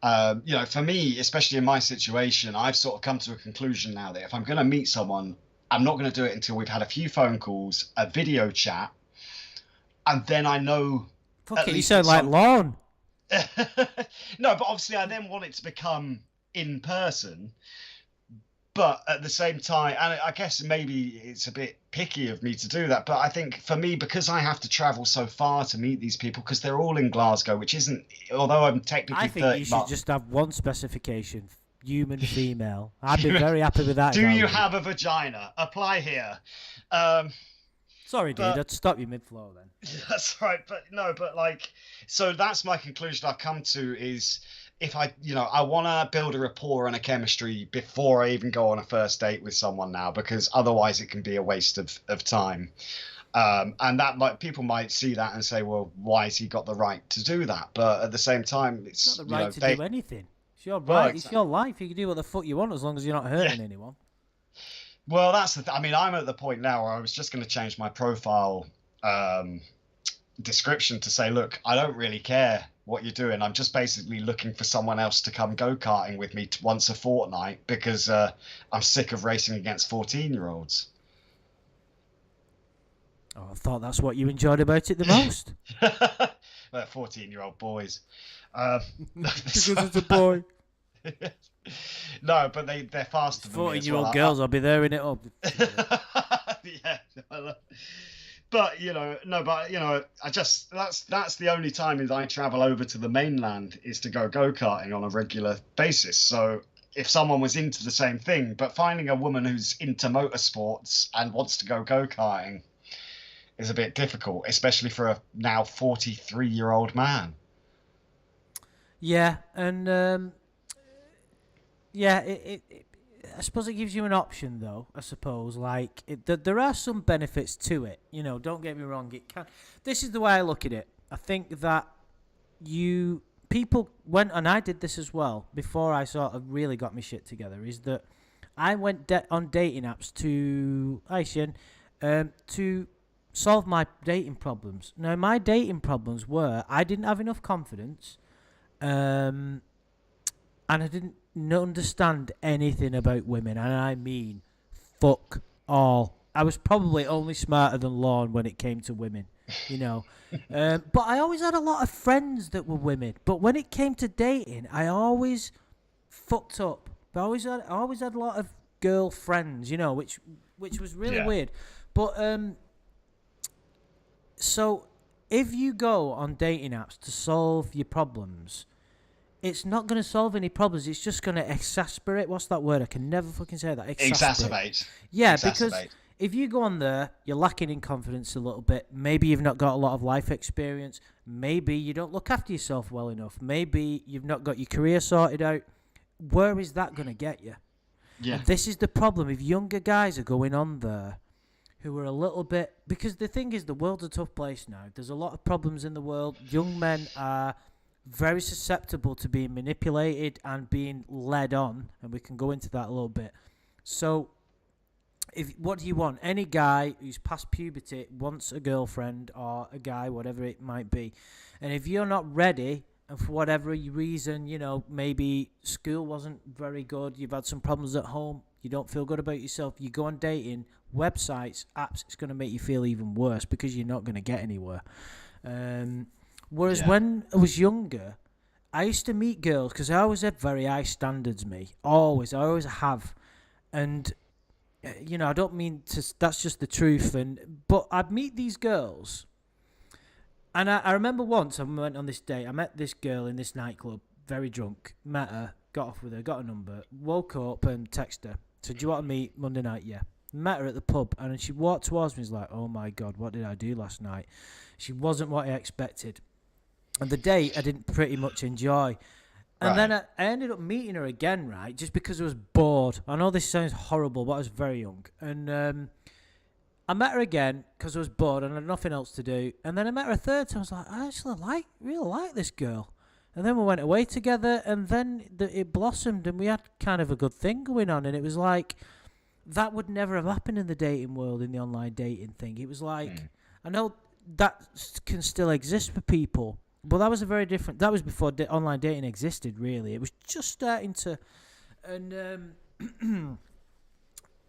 For me, especially in my situation, I've sort of come to a conclusion now that if I'm going to meet someone, I'm not going to do it until we've had a few phone calls, a video chat, and then I know... Fuck it, you sound like Lorne. No, but obviously I then want it to become in person. But at the same time, and I guess maybe it's a bit picky of me to do that, but I think for me, because I have to travel so far to meet these people, because they're all in Glasgow, which isn't... Although I'm technically 30 I think you should just have one specification. Human, female. I'd be very happy with that. Do you have a vagina? Apply here. Sorry, dude. I'd stop you mid-flow then. That's right. But like, so that's my conclusion I've come to is, if I want to build a rapport and a chemistry before I even go on a first date with someone now, because otherwise it can be a waste of time. And that people might see that and say, well, why has he got the right to do that? But at the same time, it's not the right to do anything. It's your right. It's your life. You can do what the fuck you want as long as you're not hurting anyone. Well, that's the I mean, I'm at the point now where I was just going to change my profile description to say, look, I don't really care what you're doing. I'm just basically looking for someone else to come go-karting with me once a fortnight, because I'm sick of racing against 14-year-olds. Oh, I thought that's what you enjoyed about it the most. 14-year-old boys. Because it's a boy. No, but they're faster than 14-year-old girls, I'll be there in it up. Yeah. But I just that's the only time that I travel over to the mainland is to go go-karting on a regular basis. So if someone was into the same thing, but finding a woman who's into motorsports and wants to go go-karting is a bit difficult, especially for a now 43-year-old man. Yeah, and I suppose it gives you an option, though. I suppose, like, there are some benefits to it. Don't get me wrong. It can. This is the way I look at it. I think that people went, and I did this as well before I sort of really got my shit together. Is that I went on dating apps to solve my dating problems. Now, my dating problems were I didn't have enough confidence. And I didn't understand anything about women, and I mean fuck all. I was probably only smarter than Lorne when it came to women, you know. But I always had a lot of friends that were women. But when it came to dating, I always fucked up. I always had a lot of girlfriends, you know, which was really weird. But so if you go on dating apps to solve your problems, it's not going to solve any problems. It's just going to exasperate. What's that word? I can never fucking say that. Exacerbate. Yeah, because if you go on there, you're lacking in confidence a little bit. Maybe you've not got a lot of life experience. Maybe you don't look after yourself well enough. Maybe you've not got your career sorted out. Where is that going to get you? Yeah. And this is the problem. If younger guys are going on there who are a little bit... Because the thing is, the world's a tough place now. There's a lot of problems in the world. Young men are very susceptible to being manipulated and being led on. And we can go into that a little bit. So... what do you want? Any guy who's past puberty wants a girlfriend or a guy, whatever it might be. And if you're not ready, and for whatever reason, you know, maybe school wasn't very good, you've had some problems at home, you don't feel good about yourself, you go on dating, websites, apps, it's going to make you feel even worse because you're not going to get anywhere. Whereas when I was younger, I used to meet girls because I always had very high standards, I always have. And... you know, I don't mean to... That's just the truth. But I'd meet these girls. And I remember once I went on this date. I met this girl in this nightclub, very drunk. Met her, got off with her, got a number. Woke up and texted her. Said, do you want to meet Monday night? Yeah. Met her at the pub. And then she walked towards me and was like, oh my God, what did I do last night? She wasn't what I expected. And the date I didn't pretty much enjoy. And then I ended up meeting her again, right, just because I was bored. I know this sounds horrible, but I was very young. And I met her again because I was bored and I had nothing else to do. And then I met her a third time. I was like, I actually really like this girl. And then we went away together, and then it blossomed, and we had kind of a good thing going on. And it was like, that would never have happened in the dating world, in the online dating thing. It was like, I know that can still exist for people. But that was a very different... That was before online dating existed, really. It was just starting to... And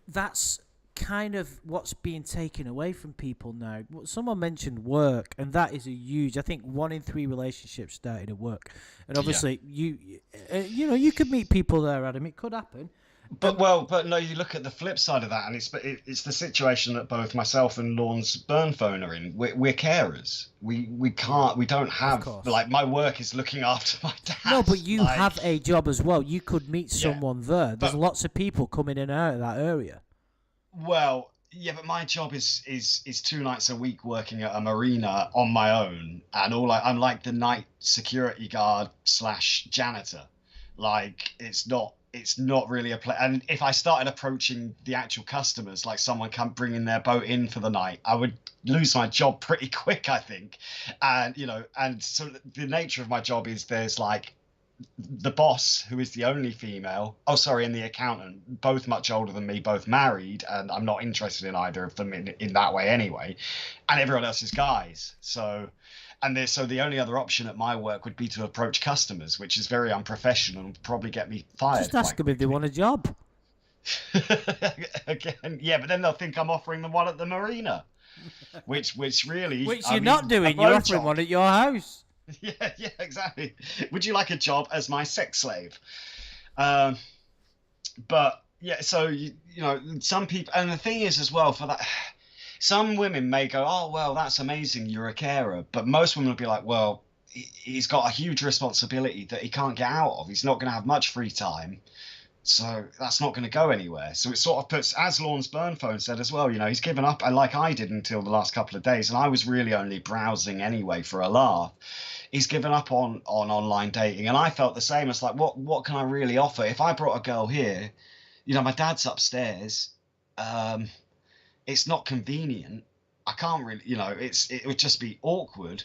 that's kind of what's being taken away from people now. Someone mentioned work, and that is a huge... I think 1 in 3 relationships started at work. And obviously, you know, you could meet people there, Adam. It could happen. But no, you look at the flip side of that, and it's the situation that both myself and Lorne's burn phone are in. We're carers. We don't have, like, my work is looking after my dad. No, but you have a job as well. You could meet someone there. There's lots of people coming in and out of that area. Well, yeah, but my job is 2 nights a week working at a marina on my own, and I'm like the night security guard / janitor. Like, it's not really a play. And if I started approaching the actual customers, like someone bringing their boat in for the night, I would lose my job pretty quick, I think. And, you know, and so the nature of my job is there's like the boss, who is the only female, and the accountant, both much older than me, both married, and I'm not interested in either of them in that way anyway. And everyone else is guys. So the only other option at my work would be to approach customers, which is very unprofessional and probably get me fired. Just ask them if they want a job. Again, yeah, but then they'll think I'm offering them one at the marina, which really... Which you're not doing. You're offering one at your house. Yeah, exactly. Would you like a job as my sex slave? But, yeah, so, you know, some people... And the thing is as well, for that... Some women may go, oh, well, that's amazing, you're a carer. But most women will be like, well, he's got a huge responsibility that he can't get out of. He's not going to have much free time. So that's not going to go anywhere. So it sort of puts, as Lorne's burn phone said as well, you know, he's given up, like I did until the last couple of days. And I was really only browsing anyway for a laugh. He's given up on online dating. And I felt the same. It's like, what can I really offer? If I brought a girl here, you know, my dad's upstairs. It's not convenient. I can't really, you know, it would just be awkward.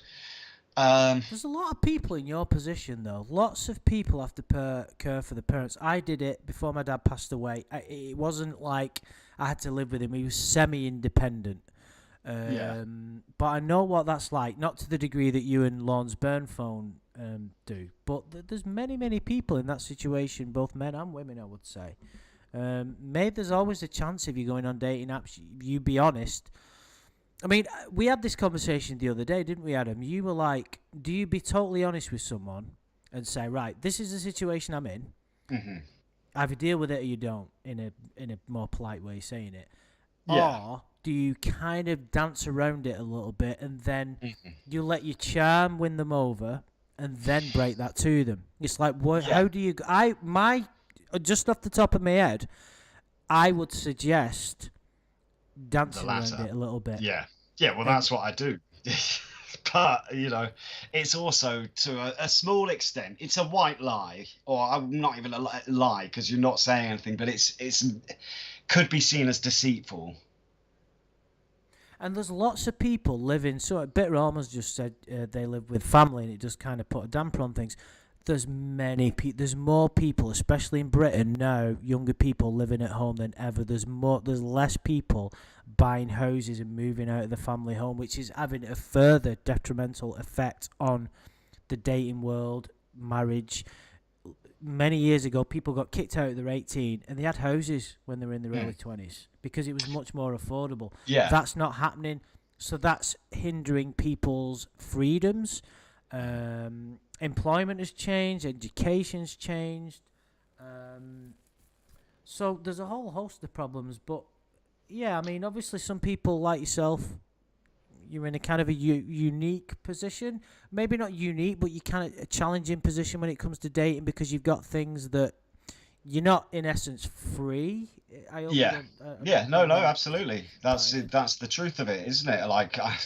There's a lot of people in your position, though. Lots of people have to care for the parents. I did it before my dad passed away. It wasn't like I had to live with him. He was semi-independent. But I know what that's like. Not to the degree that you and Lorne's burn phone do. But there's many, many people in that situation, both men and women, I would say. Maybe there's always a chance if you're going on dating apps, you be honest. I mean, we had this conversation the other day, didn't we, Adam? You were like, do you be totally honest with someone and say, right, this is the situation I'm in. Mm-hmm. Either deal with it or you don't, in a more polite way of saying it. Yeah. Or do you kind of dance around it a little bit and then Mm-hmm. you let your charm win them over and then break that to them? It's like, what? Yeah. How do you? Just off the top of my head, I would suggest dancing around it a little bit. Yeah. Yeah, well, that's what I do. But, it's also, to a small extent, it's a white lie, or I'm not even a lie, because you're not saying anything, but it's could be seen as deceitful. And there's lots of people living. So Bitter Almost just said they live with family, and it just kind of put a damper on things. There's more people, especially in Britain now, younger people living at home than ever. There's less people buying houses and moving out of the family home, which is having a further detrimental effect on the dating world, marriage. Many years ago, people got kicked out at their 18 and they had houses when they were in their early 20s because it was much more affordable. Yeah. That's not happening. So that's hindering people's freedoms. Employment has changed, education's changed. So there's a whole host of problems. But yeah, I mean, obviously some people like yourself, you're in a kind of a unique position. Maybe not unique, but you're kind of a challenging position when it comes to dating because you've got things that you're not, in essence, free. No, absolutely. That's the truth of it, isn't it? Like, I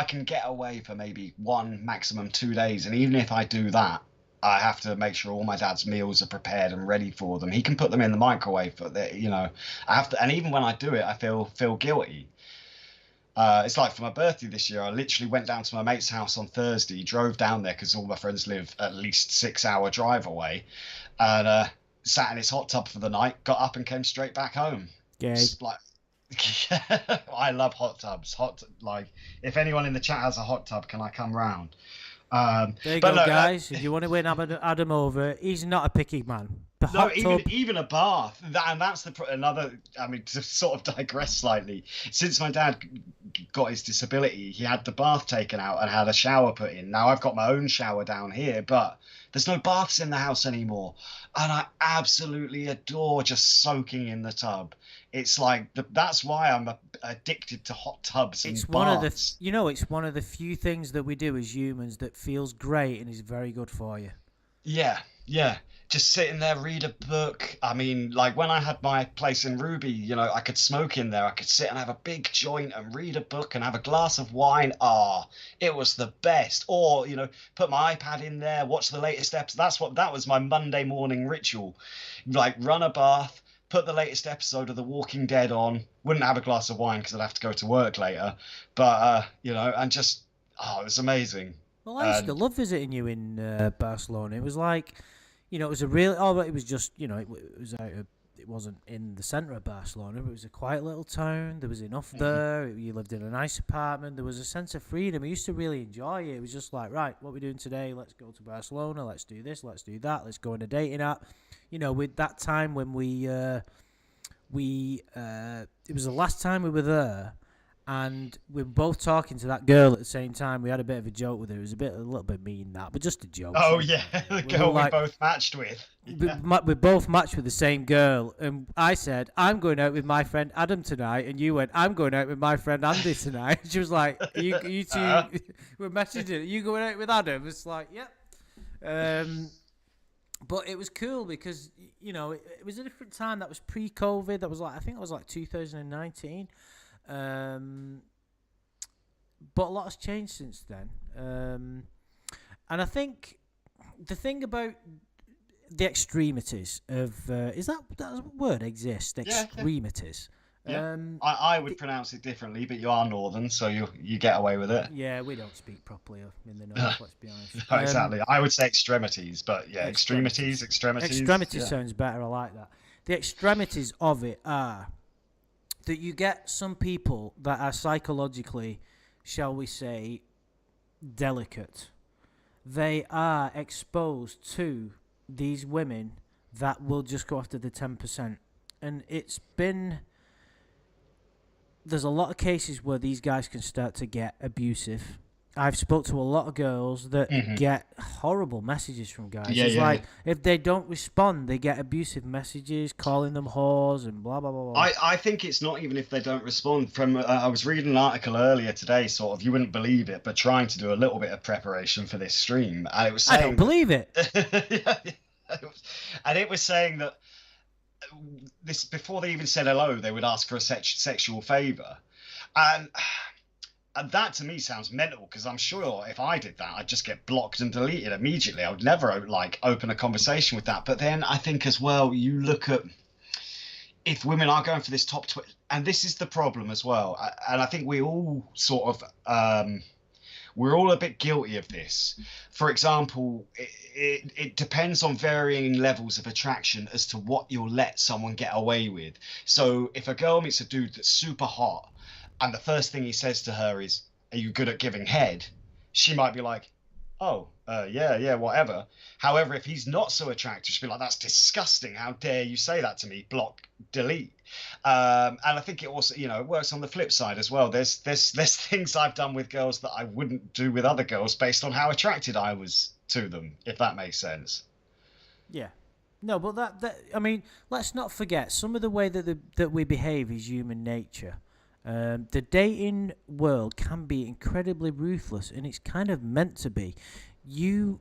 can get away for maybe 1, maximum 2 days, and even if I do that, I have to make sure all my dad's meals are prepared and ready for them. He can put them in the microwave, but I have to. And even when I do it, I feel guilty. It's like for my birthday this year, I literally went down to my mate's house on Thursday, drove down there because all my friends live at least 6-hour drive away, and sat in his hot tub for the night, got up and came straight back home. Yeah. I love hot tubs. Like, if anyone in the chat has a hot tub, can I come round? There you go, guys. If you want to win Adam over, he's not a picky man. Even a bath, and that's another. I mean, to sort of digress slightly, since my dad got his disability, he had the bath taken out and had a shower put in. Now I've got my own shower down here, but there's no baths in the house anymore, and I absolutely adore just soaking in the tub. It's like that's why I'm addicted to hot tubs and baths. It's one of the few things that we do as humans that feels great and is very good for you. Yeah. Just sit in there, read a book. I mean, like when I had my place in Ruby, I could smoke in there. I could sit and have a big joint and read a book and have a glass of wine. It was the best. Or, put my iPad in there, watch the latest episode. That was my Monday morning ritual. Like, run a bath, put the latest episode of The Walking Dead on. Wouldn't have a glass of wine because I'd have to go to work later. But, and just, it was amazing. Well, I used to love visiting you in Barcelona. It was like, it was a real. It was just, it wasn't in the centre of Barcelona, but it was a quiet little town. There was enough there. You lived in a nice apartment. There was a sense of freedom. I used to really enjoy it. It was just like, right, what are we doing today? Let's go to Barcelona. Let's do this. Let's do that. Let's go on a dating app. With that time when it was the last time we were there. And we were both talking to that girl at the same time. We had a bit of a joke with her. It was a little bit mean, but just a joke. Oh, yeah, the girl we both matched with. Yeah. We both matched with the same girl. And I said, I'm going out with my friend Adam tonight. And you went, I'm going out with my friend Andy tonight. She was like, you two were messaging. Are you going out with Adam? It's like, yep. But it was cool because, it was a different time. That was pre-COVID. I think that was like 2019. But a lot has changed since then. And I think the thing about the extremities of is that word exists? Extremities. Yeah. I would pronounce it differently, but you are northern, so you get away with it. Yeah, we don't speak properly in the north. Let's be honest. No, exactly. I would say extremities, but yeah, extremities. Extremities sounds better. I like that. The extremities of it are that you get some people that are psychologically, shall we say, delicate. They are exposed to these women that will just go after the 10%. And there's a lot of cases where these guys can start to get abusive. I've spoke to a lot of girls that get horrible messages from guys. Yeah, It's yeah, like yeah. if they don't respond, they get abusive messages calling them whores and blah blah blah blah. I think it's not even if they don't respond. From I was reading an article earlier today, sort of, you wouldn't believe it, but trying to do a little bit of preparation for this stream, and it was I don't saying believe it. and it was saying that this before they even said hello, they would ask for a sexual favor, and and that to me sounds mental, because I'm sure if I did that, I'd just get blocked and deleted immediately. I would never like open a conversation with that. But then I think as well, you look at if women are going for this and this is the problem as well, and I think we all sort of we're all a bit guilty of this. For example, it depends on varying levels of attraction as to what you'll let someone get away with. So if a girl meets a dude that's super hot, and the first thing he says to her is, "Are you good at giving head?" She might be like, "Oh, yeah, whatever." However, if he's not so attractive, she'll be like, "That's disgusting. How dare you say that to me?" Block, delete. And I think it also, it works on the flip side as well. There's things I've done with girls that I wouldn't do with other girls based on how attracted I was to them, if that makes sense. Yeah. No, but that I mean, let's not forget some of the way that we behave is human nature. The dating world can be incredibly ruthless, and it's kind of meant to be. You,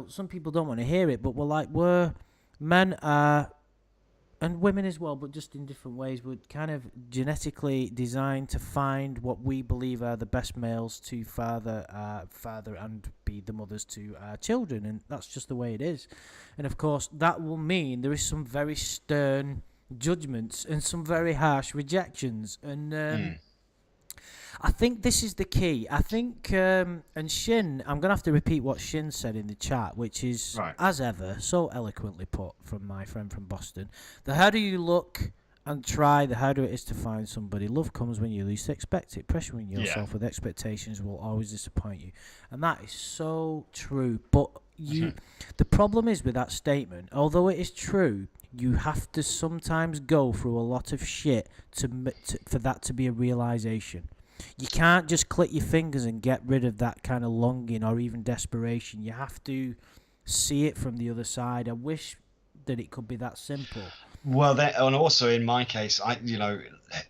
some people don't want to hear it, but men are, and women as well, but just in different ways. We're kind of genetically designed to find what we believe are the best males to father and be the mothers to our children, and that's just the way it is. And of course, that will mean there is some very stern judgments and some very harsh rejections, and I think this is the key. I think and Shin, I'm gonna have to repeat what Shin said in the chat, which is Right. as ever so eloquently put from my friend from Boston. The harder you look and try, the harder it is to find somebody. Love comes when you least expect it. Pressuring yourself with expectations will always disappoint you, and that is so true. But the problem is with that statement, although it is true, you have to sometimes go through a lot of shit for that to be a realization. You can't just click your fingers and get rid of that kind of longing or even desperation. You have to see it from the other side. I wish that it could be that simple. Well, and also in my case,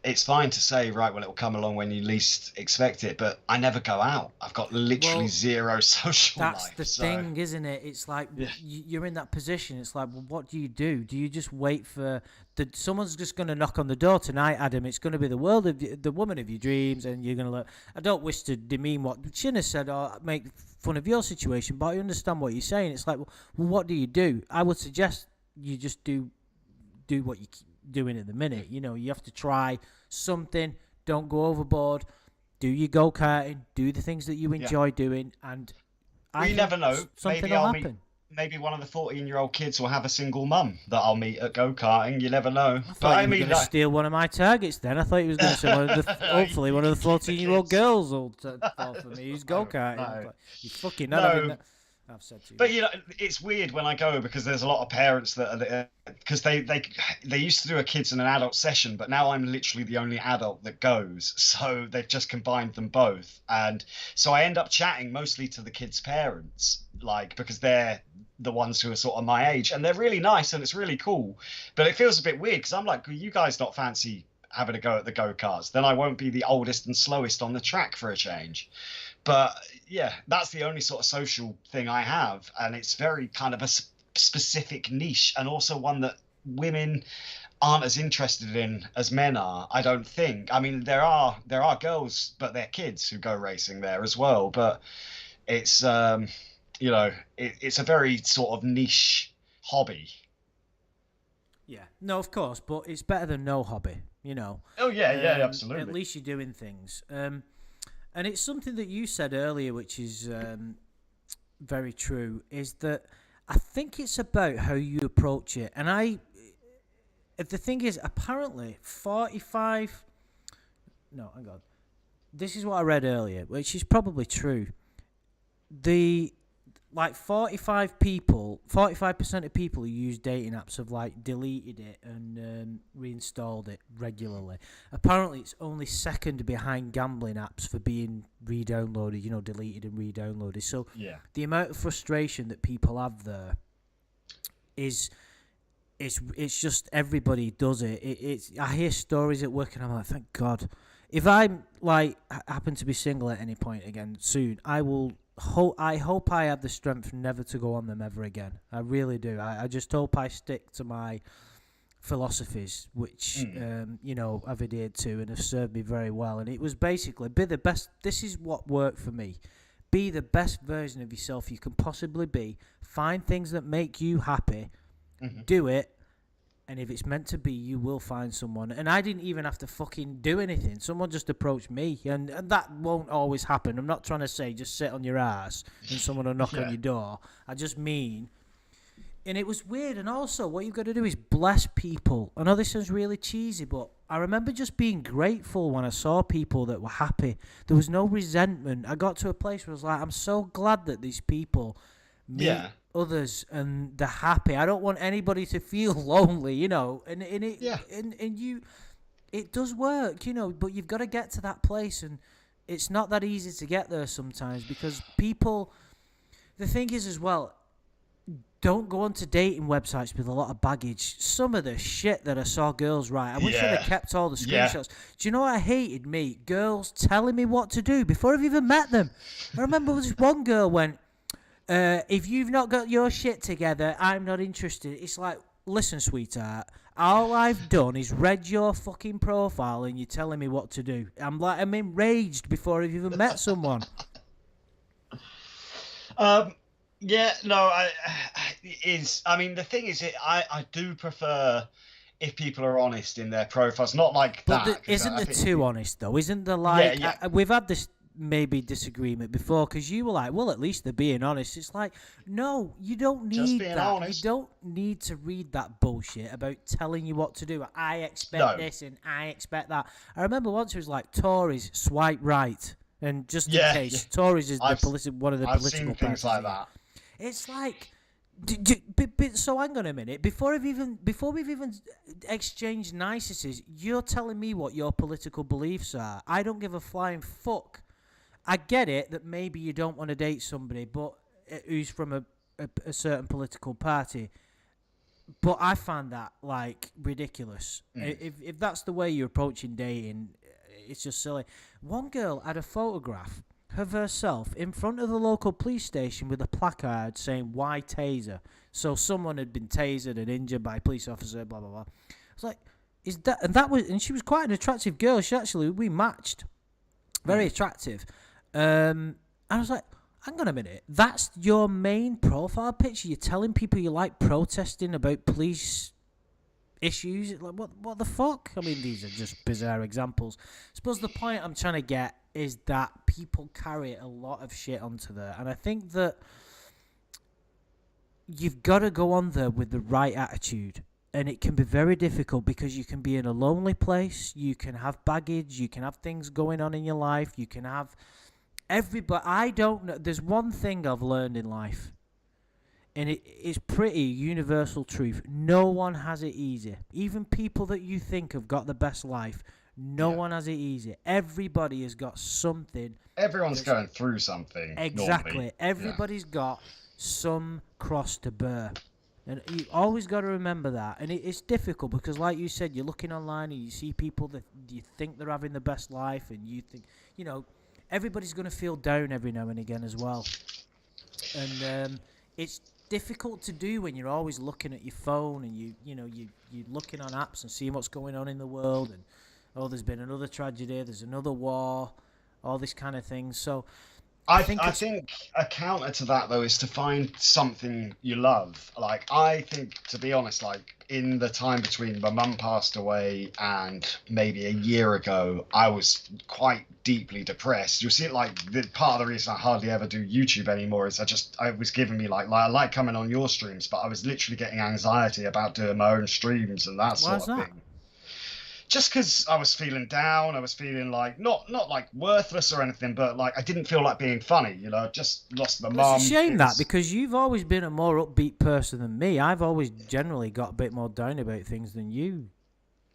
it's fine to say, right, well, it will come along when you least expect it, but I never go out. I've got literally zero social life. That's the thing, isn't it? It's like you're in that position. It's like, well, what do you do? Do you just wait for someone's just going to knock on the door tonight, Adam? It's going to be the woman of your dreams, and you're going to look. I don't wish to demean what Chin has said or make fun of your situation, but I understand what you're saying. It's like, well, what do you do? I would suggest you just do what you're doing at the minute. You have to try something. Don't go overboard. Do your go-karting. Do the things that you enjoy doing. And you never know. Something Maybe will I'll happen. Maybe one of the 14-year-old kids will have a single mum that I'll meet at go-karting. You never know. I thought you were going to steal one of my targets then. I thought you was going to say hopefully one of the 14-year-old girls will fall for me who's go-karting. No. You fucking not having that. I've said to you. But it's weird when I go, because there's a lot of parents that because they used to do a kids and an adult session, but now I'm literally the only adult that goes, so they've just combined them both, and so I end up chatting mostly to the kids' parents, because they're the ones who are sort of my age, and they're really nice and it's really cool, but it feels a bit weird because I'm like, you guys not fancy having a go at the go-karts? Then I won't be the oldest and slowest on the track for a change. But yeah, that's the only sort of social thing I have, and it's very kind of a specific niche, and also one that women aren't as interested in as men are, I don't think. I mean, there are girls, but they're kids who go racing there as well. But it's it's a very sort of niche hobby. Yeah, no, of course, but it's better than no hobby, Oh yeah, absolutely. At least you're doing things. And it's something that you said earlier, which is very true, is that I think it's about how you approach it. And the thing is, apparently, 45... No, hang on. This is what I read earlier, which is probably true. like 45% of people who use dating apps have like deleted it and reinstalled it regularly. Apparently, it's only second behind gambling apps for being re-downloaded, deleted and re-downloaded. So Yeah. the amount of frustration that people have there is it's just everybody does it. I hear stories at work and I'm like, thank God. If I'm like happen to be single at any point again soon, I hope I have the strength never to go on them ever again. I really do. I just hope I stick to my philosophies, which I've adhered to and have served me very well. And it was basically be the best. This is what worked for me. Be the best version of yourself you can possibly be. Find things that make you happy. Do it. And if it's meant to be, you will find someone. And I didn't even have to fucking do anything. Someone just approached me. And that won't always happen. I'm not trying to say just sit on your ass and someone will knock on your door. I just mean... And it was weird. And also, what you've got to do is bless people. I know this sounds really cheesy, but I remember just being grateful when I saw people that were happy. There was no resentment. I got to a place where I was like, I'm so glad that these people meet others and they're happy. I don't want anybody to feel lonely, and it does work, but you've got to get to that place, and it's not that easy to get there sometimes because people, the thing is as well, don't go onto dating websites with a lot of baggage. Some of the shit that I saw girls write, I wish I'd have kept all the screenshots. Do you know what I hated? Girls telling me what to do before I've even met them. I remember this one girl went, if you've not got your shit together, I'm not interested. It's like, listen, sweetheart, all I've done is read your fucking profile and you're telling me what to do. I'm enraged before I've even met someone. The thing is, I do prefer if people are honest in their profiles, not like but that. Isn't it too honest, though? Isn't there like... we've had this maybe disagreement before because you were like, well, at least they're being honest. It's like, no, you don't need that. Honest. You don't need to read that bullshit about telling you what to do. I expect this and I expect that. I remember once it was like, Tories swipe right, and just in case, Tories is one of the political I've seen things like that. It's like, so hang on a minute. Before we've even exchanged niceties, you're telling me what your political beliefs are. I don't give a flying fuck. I get it that maybe you don't want to date somebody but who's from a certain political party, but I find that like ridiculous. If that's the way you're approaching dating, it's just silly. One girl had a photograph of herself in front of the local police station with a placard saying "Why taser?" So someone had been tasered and injured by a police officer. Blah blah blah. I was like, "Is that?" And she was quite an attractive girl. We matched, very attractive. And I was like, hang on a minute, that's your main profile picture? You're telling people you like protesting about police issues? Like, what the fuck? I mean, these are just bizarre examples. I suppose the point I'm trying to get is that people carry a lot of shit onto there. And I think that you've got to go on there with the right attitude. And it can be very difficult because you can be in a lonely place, you can have baggage, you can have things going on in your life, you can have... I don't know. There's one thing I've learned in life, and it's pretty universal truth. No one has it easy. Even people that you think have got the best life, no one has it easy. Everybody has got something. Everyone's going through something. Exactly. Normally. Everybody's got some cross to bear. And you always got to remember that. And it's difficult because, like you said, you're looking online and you see people that you think they're having the best life, and you think, everybody's going to feel down every now and again as well. And it's difficult to do when you're always looking at your phone and you're looking on apps and seeing what's going on in the world, and there's been another tragedy, there's another war, all this kind of thing. So I think a counter to that though is to find something you love. Like, I think, to be honest, like in the time between my mum passed away and maybe a year ago, I was quite deeply depressed. You'll see it, like, the part of the reason I hardly ever do YouTube anymore is I was giving me like I like coming on your streams, but I was literally getting anxiety about doing my own streams and that sort of thing. just because I was feeling down, I was feeling like not like worthless or anything, but like I didn't feel like being funny. You know, I just lost my But it's a mum. shame that because you've always been a more upbeat person than me. I've always generally got a bit more down about things than you.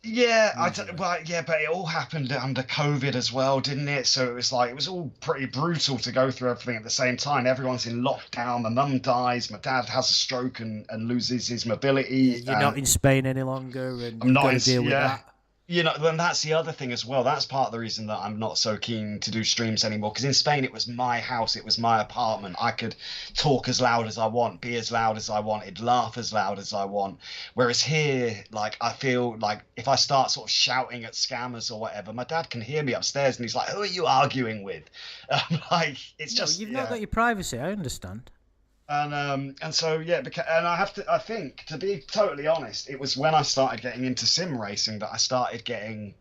Yeah, Usually. well, yeah, but it all happened under COVID as well, didn't it? So it was like it was all pretty brutal to go through everything at the same time. Everyone's in lockdown. My mum dies. My dad has a stroke and loses his Yeah, mobility. you're not in Spain any longer, and I'm you've not got in, to deal with yeah. that. You know, then that's the other thing as well. That's part of the reason that I'm not so keen to do streams anymore. Because in Spain, it was my house, it was my apartment. I could talk as loud as I want, be as loud as I wanted, laugh as loud as I want. Whereas here, like, I feel like if I start sort of shouting at scammers or whatever, my dad can hear me upstairs and he's like, "Who are you arguing with?" Like, it's No, just, you've not yeah. got your privacy. I understand. And so yeah, and I think to be totally honest, it was when I started getting into sim racing that I started getting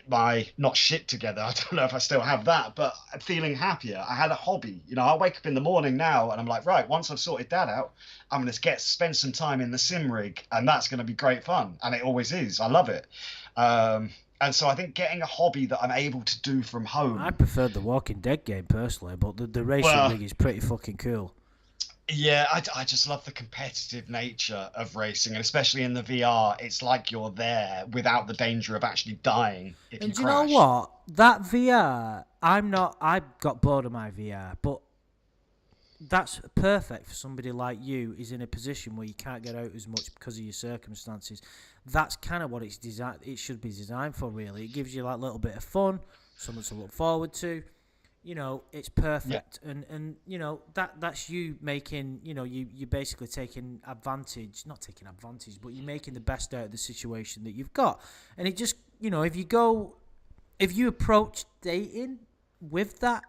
my not shit together. I don't know if I still have that, but I'm feeling happier. I had a hobby. You know, I wake up in the morning now and I'm like, right, once I've sorted that out, I'm gonna spend some time in the sim rig, and that's gonna be great fun. And it always is. I love it. And so I think getting a hobby that I'm able to do from I home. preferred the Walking Dead game personally, but the racing Well, rig is pretty fucking cool. yeah, I just love the competitive nature of racing, and especially in the VR, it's like you're there without the danger of actually dying if you And do you know crash. what? That VR, I'm not. I got bored of my VR, but that's perfect for somebody like you. Is in a position where you can't get out as much because of your circumstances. That's kind of what it's designed. It should be designed for. Really, it gives you like a little bit of fun, something to look forward to. It's Yeah, perfect, and that's you making, you basically taking advantage, not taking advantage, but you're making the best out of the situation that you've got. And it just, if you approach dating with that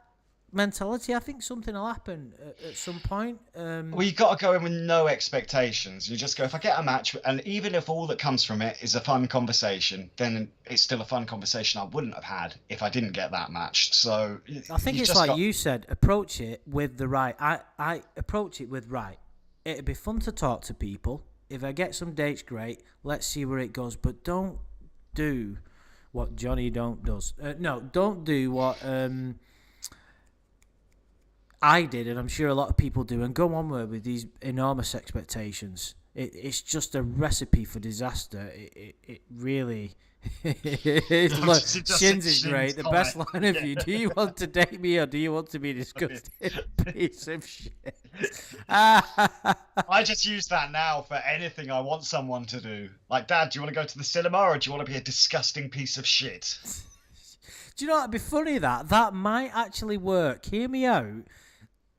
mentality, I think something will happen at some point. well, you got to go in with no expectations. You just go, if I get a match, and even if all that comes from it is a fun conversation, then it's still a fun conversation I wouldn't have had if I didn't get that match. So I think you've it's just like got, you said, approach it with the right. I approach it with right. It'd be fun to talk to people. If I get some dates, great. Let's see where it goes. But don't do what Johnny don't does. No, don't do what I did, and I'm sure a lot of people do, and go onward with these enormous expectations. It's just a recipe for disaster. It really. Look, it just Shins said is great. Shin's The comment. best line of Yeah. you. Do you want to date me or do you want to be a disgusting piece of shit? Ah, I just use that now for anything I want someone to do. Like, Dad, do you want to go to the cinema or do you want to be a disgusting piece of shit? do you know what'd be funny? That might actually work. Hear me out.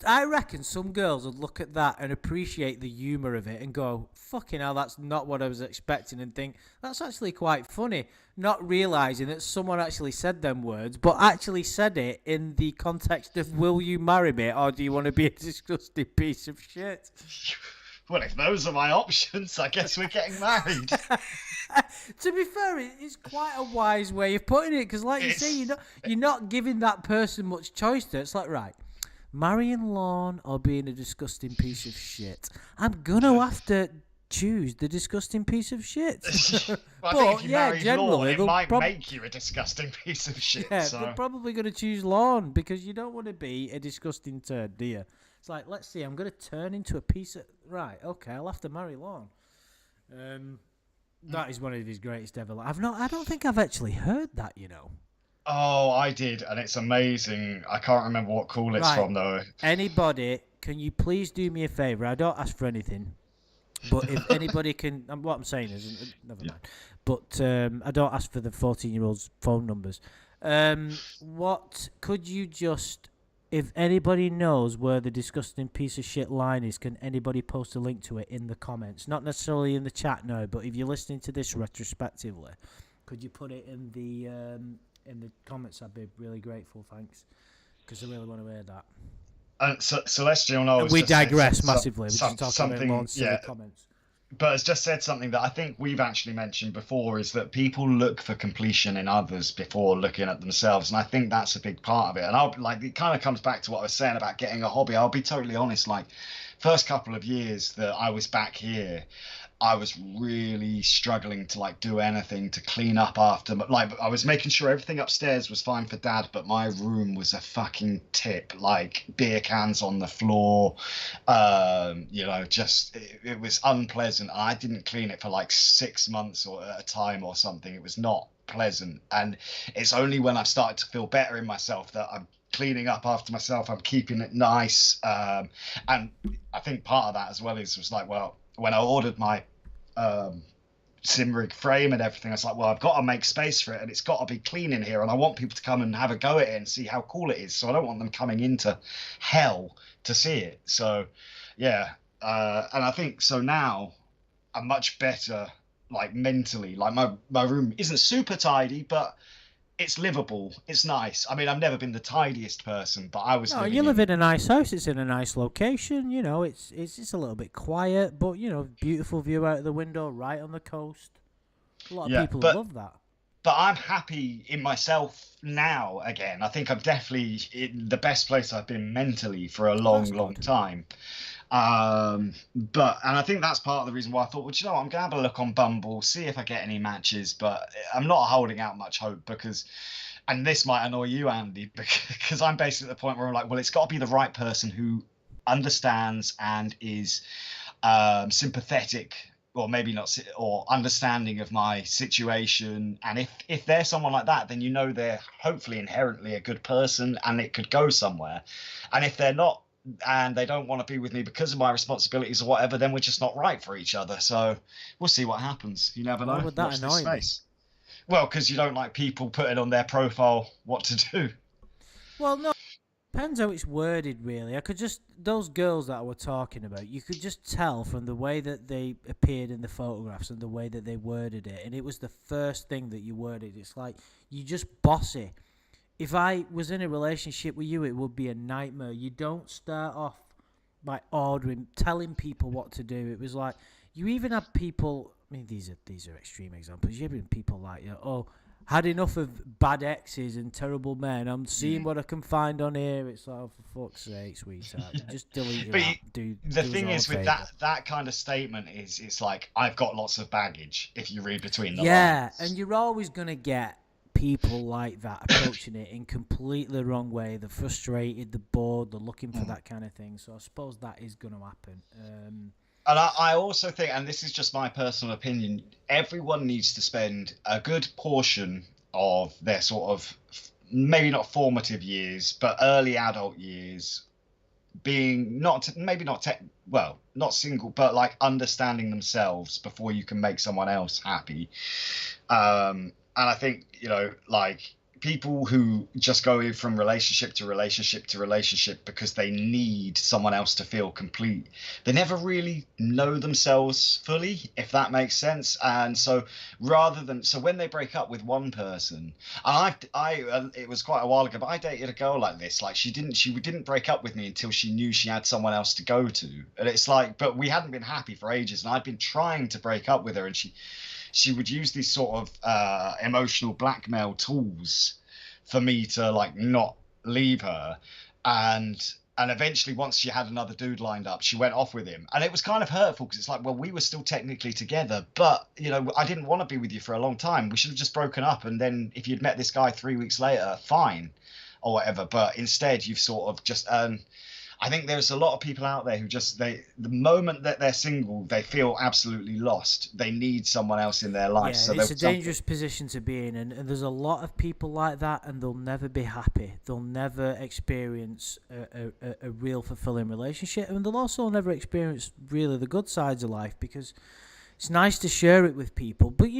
I reckon some girls would look at that and appreciate the humour of it and go, fucking hell, that's not what I was expecting, and think, that's actually quite funny. Not realising that someone actually said them words, but actually said it in the context of, will you marry me or do you want to be a disgusting piece of shit? Well, if those are my options, I guess we're getting married. To be fair, it's quite a wise way of putting it, because like you say, It's you're not giving that person much choice to. It's like, right, marrying Lorne or being a disgusting piece of shit. I'm gonna have to choose the disgusting piece of shit. Well, I think But if you yeah, married Law, generally it might make you a disgusting piece of shit. they're So probably gonna choose Lorne, because you don't want to be a disgusting turd, do you? It's like, let's see, I'm gonna turn into a piece of right. Okay, I'll have to marry Lorne. That is one of his greatest ever. I don't think I've actually heard that. oh, I did, and it's amazing. I can't remember what call it's Right. from though. Anybody, can you please do me a favour? I don't ask for anything, but if anybody can, what I'm saying is, never mind. But I don't ask for the 14-year-olds' phone numbers. What could you just, if anybody knows where the disgusting piece of shit line is, can anybody post a link to it in the comments? Not necessarily in the chat now, but if you're listening to this retrospectively, could you put it in the comments? I'd be really grateful, thanks, because I really want to hear that. And so, Celestial knows. We just said digress massively. We're just talking about something, long, silly yeah. comments. But has just said something that I think we've actually mentioned before, is that people look for completion in others before looking at themselves, and I think that's a big part of it. And I'll like, it kind of comes back to what I was saying about getting a hobby. I'll be totally honest, like, first couple of years that I was back here, I was really struggling to like do anything to clean up after. Like I was making sure everything upstairs was fine for Dad, but my room was a fucking tip. Like beer cans on the floor, just it was unpleasant. I didn't clean it for like 6 months or at a time or something. It was not pleasant, and it's only when I started to feel better in myself that I'm cleaning up after myself. I'm keeping it nice, and I think part of that as well was like, well, when I ordered my sim rig frame and everything, I was like, well, I've got to make space for it, and it's got to be clean in here, and I want people to come and have a go at it and see how cool it is. So I don't want them coming into hell to see it. So yeah, and I think so now I'm much better, like mentally. Like my room isn't super tidy, but it's livable. It's nice. I mean, I've never been the tidiest person, but I was. No, you live in a nice house. It's in a nice location. It's just a little bit quiet, but beautiful view out of the window, right on the coast. A lot of people love that. But I'm happy in myself now again. I think I'm definitely in the best place I've been mentally for a long time. And I think that's part of the reason why I thought, well, I'm gonna have a look on Bumble, see if I get any matches, but I'm not holding out much hope because, and this might annoy you, Andy, because I'm basically at the point where I'm like, well, it's got to be the right person who understands and is sympathetic, or maybe not, or understanding of my situation. And if they're someone like that, then they're hopefully inherently a good person and it could go somewhere. And if they're not, and they don't want to be with me because of my responsibilities or whatever, then we're just not right for each other. So we'll see what happens. You never know. Why would that annoy me? Well, because you don't like people putting on their profile what to do. Well, no. Depends how it's worded, really. Those girls that I were talking about, you could just tell from the way that they appeared in the photographs and the way that they worded it. And it was the first thing that you worded. It's like, you just bossy. If I was in a relationship with you, it would be a nightmare. You don't start off by telling people what to do. It was like, you even had people, I mean, these are extreme examples. You have people like, had enough of bad exes and terrible men. I'm seeing what I can find on here. It's like, oh, for fuck's sake, sweetheart. Just delete your app. The thing is with that kind of statement is, it's like, I've got lots of baggage if you read between the lines. Yeah, and you're always going to get people like that approaching it in completely the wrong way. They're frustrated, they're bored, they're looking for that kind of thing. So I suppose that is going to happen. And I also think, and this is just my personal opinion, everyone needs to spend a good portion of their sort of, maybe not formative years, but early adult years, being not single, but like understanding themselves before you can make someone else happy. And I think, like people who just go from relationship to relationship to relationship because they need someone else to feel complete, they never really know themselves fully, if that makes sense. And so when they break up with one person, and it was quite a while ago, but I dated a girl like this. Like she didn't break up with me until she knew she had someone else to go to. And it's like, but we hadn't been happy for ages, and I'd been trying to break up with her, and she would use these sort of emotional blackmail tools for me to like not leave her. And eventually, once she had another dude lined up, she went off with him. And it was kind of hurtful because it's like, well, we were still technically together, but I didn't want to be with you for a long time. We should have just broken up. And then if you'd met this guy 3 weeks later, fine, or whatever. But instead, you've sort of just I think there's a lot of people out there who the moment that they're single, they feel absolutely lost. They need someone else in their life. Yeah, so it's a dangerous position to be in, and there's a lot of people like that, and they'll never be happy. They'll never experience a real fulfilling relationship, and they'll also never experience really the good sides of life, because it's nice to share it with people. But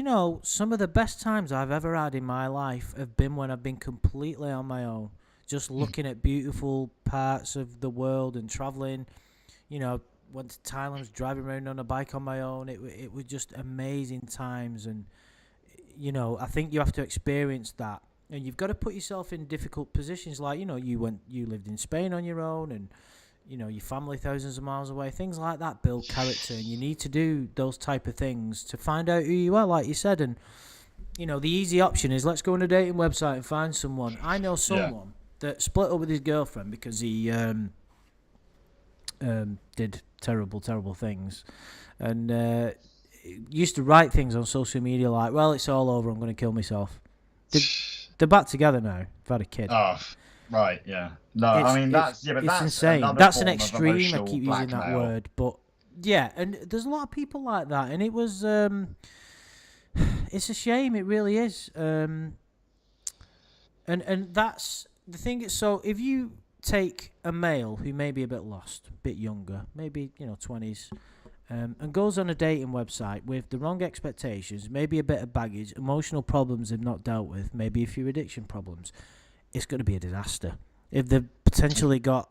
some of the best times I've ever had in my life have been when I've been completely on my own. Just looking at beautiful parts of the world and traveling. Went to Thailand, was driving around on a bike on my own. It was just amazing times. And, I think you have to experience that. And you've got to put yourself in difficult positions. Like, you lived in Spain on your own, and, your family thousands of miles away. Things like that build character. And you need to do those type of things to find out who you are, like you said. And, the easy option is let's go on a dating website and find someone. I know someone that split up with his girlfriend because he did terrible things, and used to write things on social media like, "Well, it's all over. I'm going to kill myself." They're back together now. They've had a kid. Oh, right, yeah. No, It's I mean it's that's yeah, but it's that's insane. another That's an form of extreme. I emotional keep using that blackmail. word, but yeah, and there's a lot of people like that, and it was it's a shame. It really is. And that's the thing. So if you take a male who may be a bit lost, a bit younger, maybe 20s, and goes on a dating website with the wrong expectations, maybe a bit of baggage, emotional problems they've not dealt with, maybe a few addiction problems, it's going to be a disaster. If they've potentially got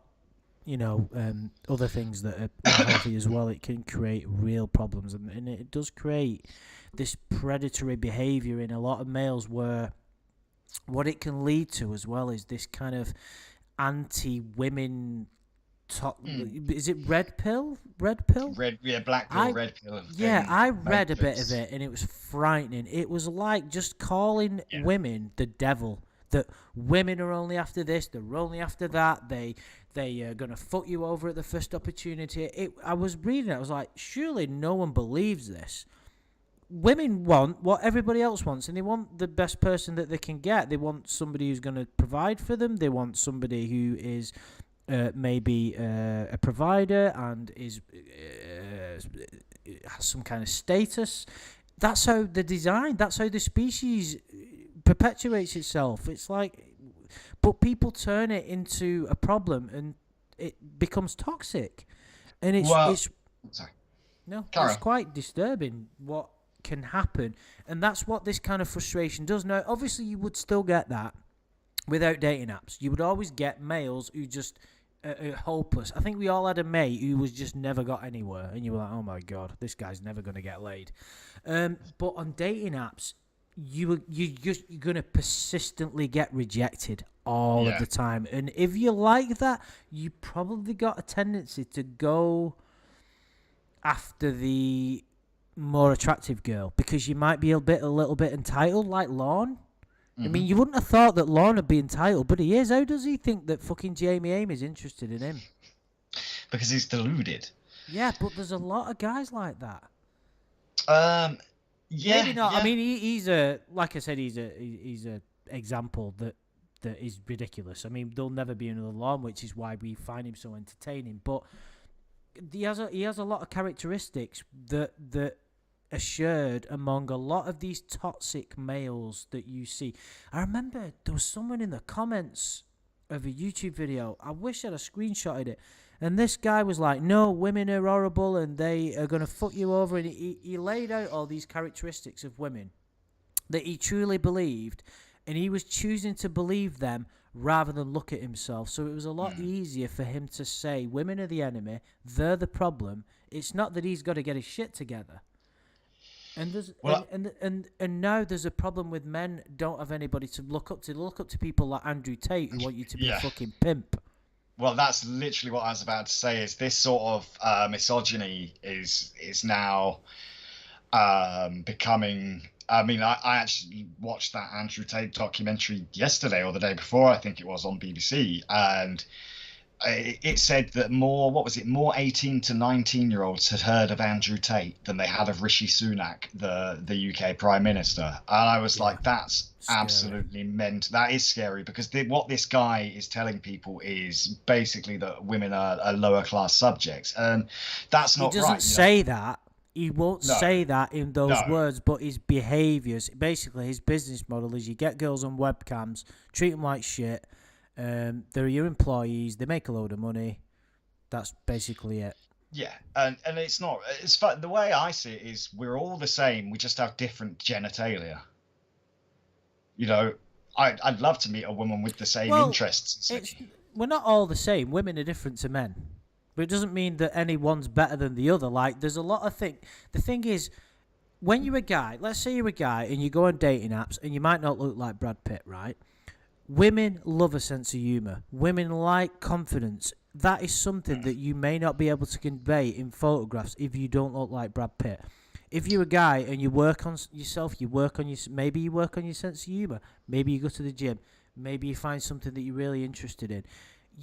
other things that are unhealthy as well, it can create real problems, and it does create this predatory behaviour in a lot of males, where what it can lead to as well is this kind of anti-women is it red pill? Black pill, red pill. I read a bit of it, and it was frightening. It was like just calling women the devil. That women are only after this, they're only after that. They are gonna fuck you over at the first opportunity. I was reading it. I was like, surely no one believes this. Women want what everybody else wants, and they want the best person that they can get. They want somebody who's going to provide for them. They want somebody who is maybe a provider and is has some kind of status. That's how they're designed. That's how the species perpetuates itself. It's like, but people turn it into a problem, and it becomes toxic, and it's sorry. No, it's quite disturbing what can happen, and that's what this kind of frustration does. Now, obviously, you would still get that without dating apps. You would always get males who just are hopeless. I think we all had a mate who was just never got anywhere, and you were like, "Oh my god, this guy's never going to get laid." But on dating apps, you're going to persistently get rejected all of the time, and if you like that, you probably got a tendency to go after the more attractive girl, because you might be a little bit entitled, like Lorne. I mean, you wouldn't have thought that Lorne would be entitled, but he is. How does he think that fucking Jamie Amy's interested in him? Because he's deluded. Yeah, but there's a lot of guys like that. Yeah. Maybe not. Yeah. I mean, he's a, like I said, he's a example that is ridiculous. I mean, there'll never be another Lorne, which is why we find him so entertaining. But he has a lot of characteristics that are shared among a lot of these toxic males that you see. I remember there was someone in the comments of a YouTube video. I wish I'd have screenshotted it. And this guy was like, "No, women are horrible and they are going to fuck you over." And he laid out all these characteristics of women that he truly believed, and he was choosing to believe them rather than look at himself. So it was a lot easier for him to say, women are the enemy, they're the problem. It's not that he's got to get his shit together. And there's and now there's a problem with men don't have anybody to look up to. They look up to people like Andrew Tate who want you to be a fucking pimp. Well, that's literally what I was about to say. Is this sort of misogyny is now becoming. I mean, I actually watched that Andrew Tate documentary yesterday or the day before, I think it was, on BBC, and it said that more 18 to 19-year-olds had heard of Andrew Tate than they had of Rishi Sunak, the UK Prime Minister. And I was like, that's scary. Absolutely meant. That is scary, because what this guy is telling people is basically that women are lower class subjects, and that's not right. He doesn't say that. He won't say that in those words, but his behaviours, basically his business model is you get girls on webcams, treat them like shit, they're your employees, they make a load of money. That's basically it. Yeah, and it's not. It's fun. The way I see it is we're all the same, we just have different genitalia. You know, I'd love to meet a woman with the same interests. We're not all the same. Women are different to men. But it doesn't mean that any one's better than the other. Like, there's a lot of things. The thing is, when you're a guy, let's say you're a guy and you go on dating apps and you might not look like Brad Pitt, right? Women love a sense of humour. Women like confidence. That is something that you may not be able to convey in photographs if you don't look like Brad Pitt. If you're a guy and you work on yourself, maybe you work on your sense of humour. Maybe you go to the gym. Maybe you find something that you're really interested in.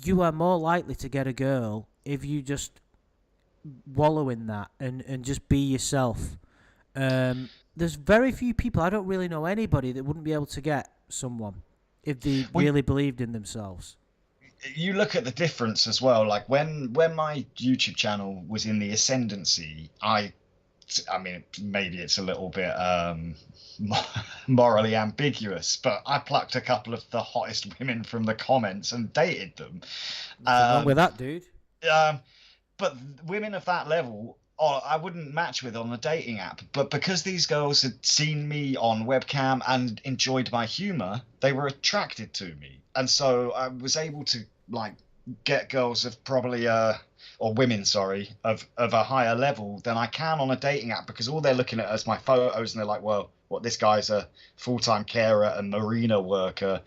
you are more likely to get a girl if you just wallow in that and just be yourself. There's very few people. I don't really know anybody that wouldn't be able to get someone if they Well, really believed in themselves. you look at the difference as well. Like when my YouTube channel was in the ascendancy, I mean, maybe it's a little bit morally ambiguous, but I plucked a couple of the hottest women from the comments and dated them. Nothing wrong Um, with that, dude. um, but women of that level, oh, I wouldn't match with on a dating app. But because these girls had seen me on webcam and enjoyed my humor, they were attracted to me, and so I was able to like get girls of probably or women, sorry, of a higher level than I can on a dating app, because all they're looking at is my photos and they're like, well, what, this guy's a full-time carer and marina worker,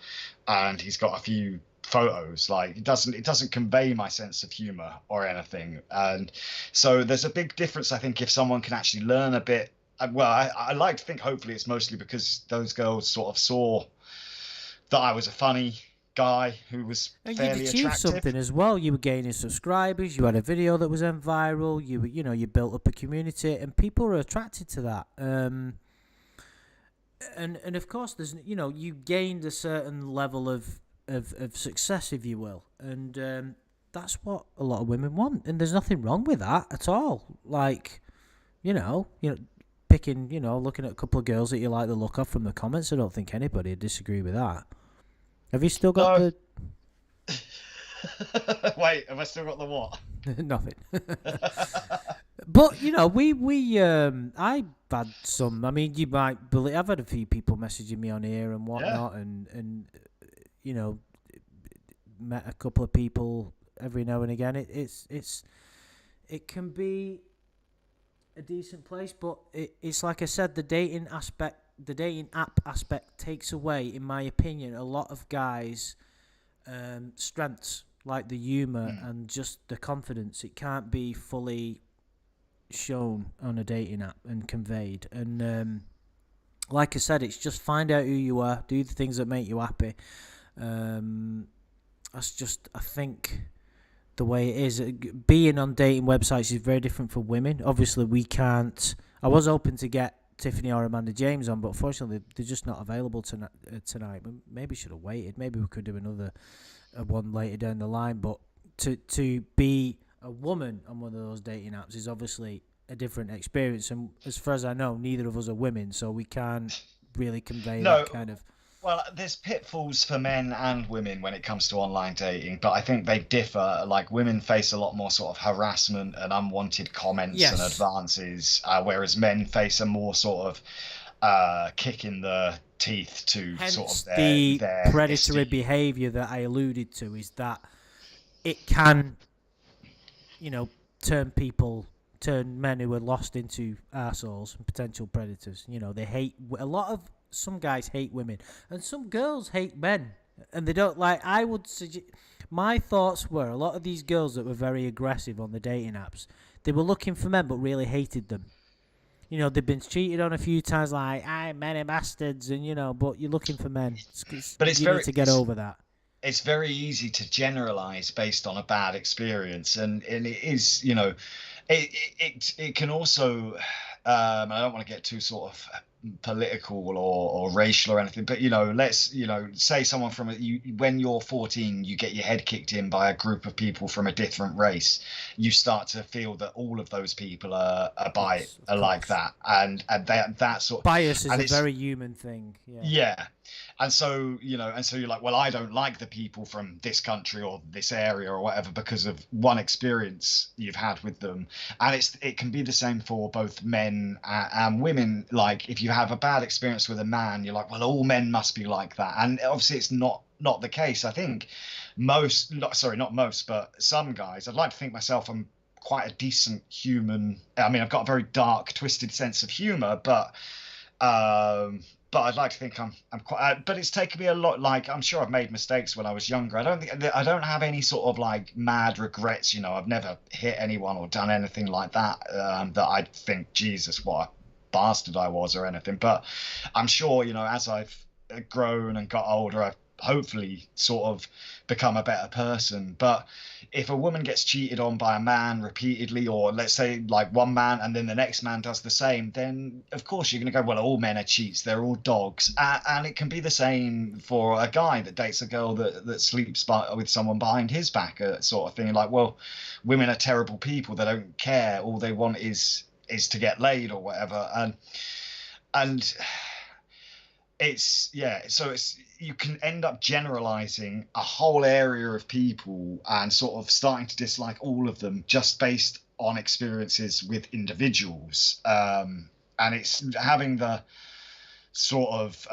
and he's got a few photos. Like, it doesn't convey my sense of humor or anything. And so there's a big difference, I think, if someone can actually learn a bit. Well, I like to think hopefully it's mostly because those girls sort of saw that I was a funny guy who was And you'd fairly achieved attractive. something as well. You were gaining subscribers. You had a video that was viral. You built up a community, and people were attracted to that. And of course, there's you gained a certain level of success, if you will, and that's what a lot of women want. And there's nothing wrong with that at all. Like, picking, looking at a couple of girls that you like the look of from the comments. I don't think anybody would disagree with that. Have you still got No. the Wait, have I still got the what? nothing? But I've had some. I mean, you might believe I've had a few people messaging me on here and whatnot, and you know, met a couple of people every now and again. It can be a decent place, but it's like I said, the dating app aspect takes away, in my opinion, a lot of guys' strengths, like the humor and just the confidence. It can't be fully shown on a dating app and conveyed. And like I said, it's just find out who you are, do the things that make you happy. That's just, I think, the way it is. Being on dating websites is very different for women. Obviously, we can't. I was hoping to get Tiffany or Amanda James on, but unfortunately, they're just not available tonight. Maybe should have waited. Maybe we could do another one later down the line. But to be a woman on one of those dating apps is obviously a different experience. And as far as I know, neither of us are women, so we can't really convey No. that kind of. Well, there's pitfalls for men and women when it comes to online dating, but I think they differ. Like, women face a lot more sort of harassment and unwanted comments and Yes. advances, whereas men face a more sort of kick in the teeth to sort Hence of the their predatory esteem. behaviour that I alluded to is that it can, turn men who are lost into arseholes and potential predators. They hate some guys hate women, and some girls hate men, and they don't like. I would suggest. My thoughts were a lot of these girls that were very aggressive on the dating apps. They were looking for men, but really hated them. They've been cheated on a few times, like, men are bastards, and, but you're looking for men. But it's You need to get over that. it's very easy to generalize based on a bad experience, and it is, it can also, I don't want to get too sort of political or racial or anything, but let's say someone from when you're 14, you get your head kicked in by a group of people from a different race. You start to feel that all of those people are Yes, of like course. that, and that sort Bias is and a it's very human thing. Yeah. yeah. And so, you're like, well, I don't like the people from this country or this area or whatever because of one experience you've had with them. And it can be the same for both men and women. Like, if you have a bad experience with a man, you're like, well, all men must be like that. And obviously it's not the case. I think not most, but some guys, I'd like to think myself, I'm quite a decent human. I mean, I've got a very dark, twisted sense of humor, but I'd like to think I'm quite. But it's taken me a lot. Like, I'm sure I've made mistakes when I was younger. I don't have any sort of like mad regrets. I've never hit anyone or done anything like that. That I'd think, Jesus, what a bastard I was or anything. But I'm sure, as I've grown and got older, I've hopefully sort of become a better person. But if a woman gets cheated on by a man repeatedly, or let's say like one man and then the next man does the same, then of course you're going to go, well, all men are cheats, they're all dogs. And it can be the same for a guy that dates a girl that sleeps with someone behind his back, sort of thing. Like, well, women are terrible people, they don't care, all they want is to get laid or whatever. And it's, yeah, so it's, you can end up generalizing a whole area of people and sort of starting to dislike all of them just based on experiences with individuals. And it's having the sort of